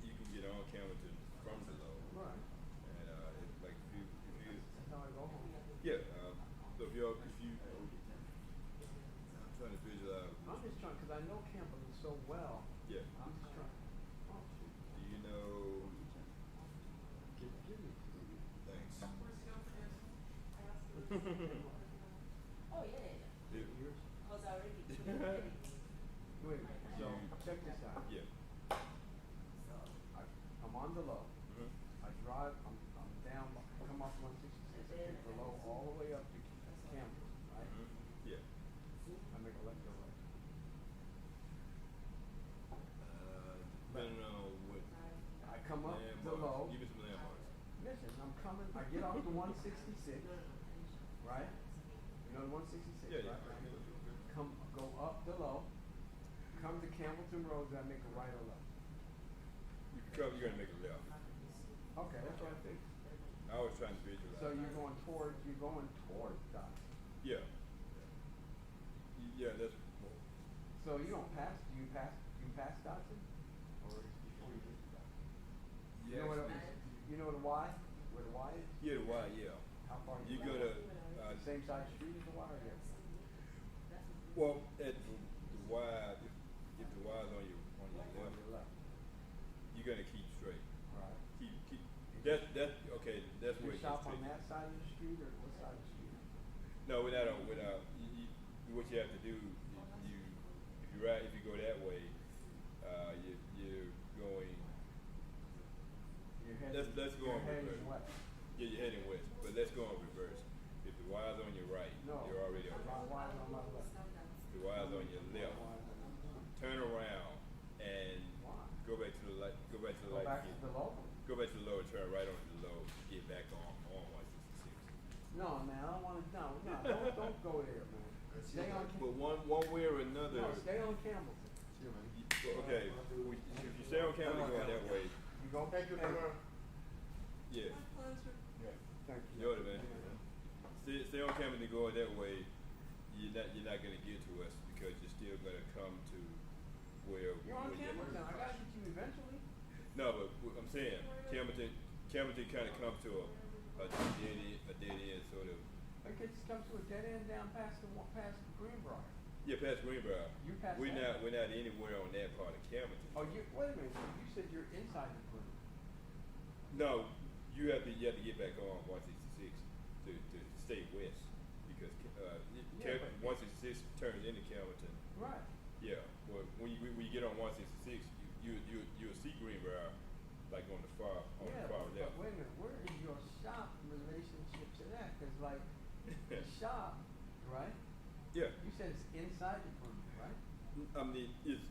you can get on Camilton from the low. Right. And it's like if you. That's how I go home. Yeah. So if you. I'm trying to visualize. I'm just trying, because I know Campbell so well. Yeah. I'm just trying. Oh, shoot. Do you know? Give me. Thanks. Oh, yeah. Yours? Because I already Wait, so check this out. Yeah. I'm on the low. Mm-hmm. I drive, I'm down, come off 166, I take the low all the way up to Campbell, right? Mm-hmm. Yeah. I make a left or right. Depending on what. I come up the Landmarks. low. Give me some landmarks. Listen, I'm coming, I get off the 166, right? You know the 166, Yeah, right? yeah. Go up the low, come to Campbellton Road, then I make a right or left. You're gonna make a left. Okay, that's what I think. I was trying to visualize. So you're going towards Dodson. Yeah. Yeah, that's. So you don't pass, do you pass Dodson? Or before you get to Dodson? Yeah. You know the Y? Where the Y is? Yeah, the Y. Yeah. How far You back? go to. Same side street as the Y or yeah? Well, at the Y, if the Y is on your On your left. you're gonna keep straight. Right. Keep. That's okay. That's Do where you it shop gets on tricky. that side of the street or what side of the street? No, without what you have to do, if you go that way, you're going. You're heading, Let's go you're on heading reverse. west. Yeah, you're heading west, but let's go on reverse. If the Y's on your right, No. you're already on. My Y is on my left. The Y's on your left. Turn around and go back to the light. Go back to the Go light. back to the low? Go back to the low. Turn right on the low. Get back on 166. No, man, I don't want to. No, don't go there, man. Stay on. But one way or another. No, on Campbellton. Yeah, man. Okay, if you stay on camera, you're going that way. You go. Thank you, sir. Yeah. Yeah. Thank you. Jordan, man. Stay on camera and go that way. You're not gonna get to us because you're still gonna come to where. You're on where camera now. I gotta get you eventually. No, but I'm saying Campbellton kind of comes to a dead end sort of. It gets comes to a dead end down past Greenbrier. Yeah, past Greenbrier. You passed We're that? not anywhere on that part of Campbellton. Oh, you wait a minute. So you said you're inside the perimeter. No, you have to get back on 166 to stay west because Yeah, but- 166 turns into Campbellton. Right. Yeah, but when you get on 166, you'll see Greenbrier like on the far Yeah, left. but wait a minute. Where is your shop relationship to that? Because like the shop, right? Yeah, You said it's inside the perimeter, right? I mean it's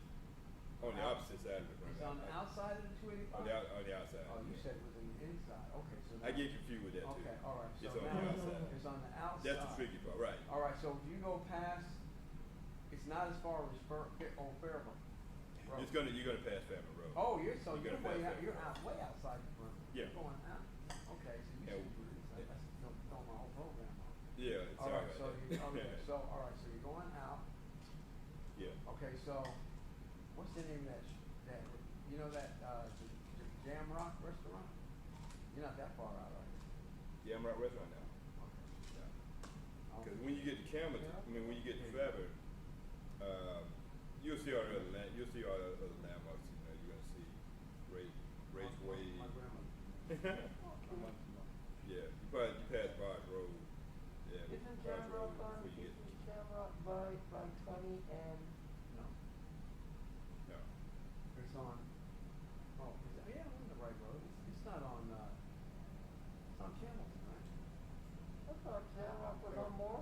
on the opposite side of the It's perimeter. on the outside of the 285. On the outside. Oh, you said it was on the inside. Okay, so I get confused with that too. okay, all right. So It's on now the outside. it's on the outside. That's the tricky part, right? All right. So if you go past, it's not as far as Old Fairmont Road. You're gonna pass Family Road. Oh, you're so You're you're gonna way pass out. that. You're out way outside the perimeter. Yeah. You're going out. Okay, so you Yeah, said you were inside. That's throwing my whole program off. Yeah, it's All right. about So that. you okay. So all right. So you're going out. Yeah. Okay. So what's the name of that you know that the Jam Rock restaurant? You're not that far out, are you? Yeah, I'm right restaurant now. Okay. Because when you get to Campbellton, when you get to Faber, you'll see all the other landmarks. You know, you're gonna see Raceway. My grandmother. Yeah, you pass Barge Road. Yeah, Isn't Barge Jamrock Road on, before you get. isn't Jamrock by 20 and, No. No. It's on. Oh, yeah, I'm on the right road. It's not on. It's on Campbellton, right? I thought Jamrock was on Moore?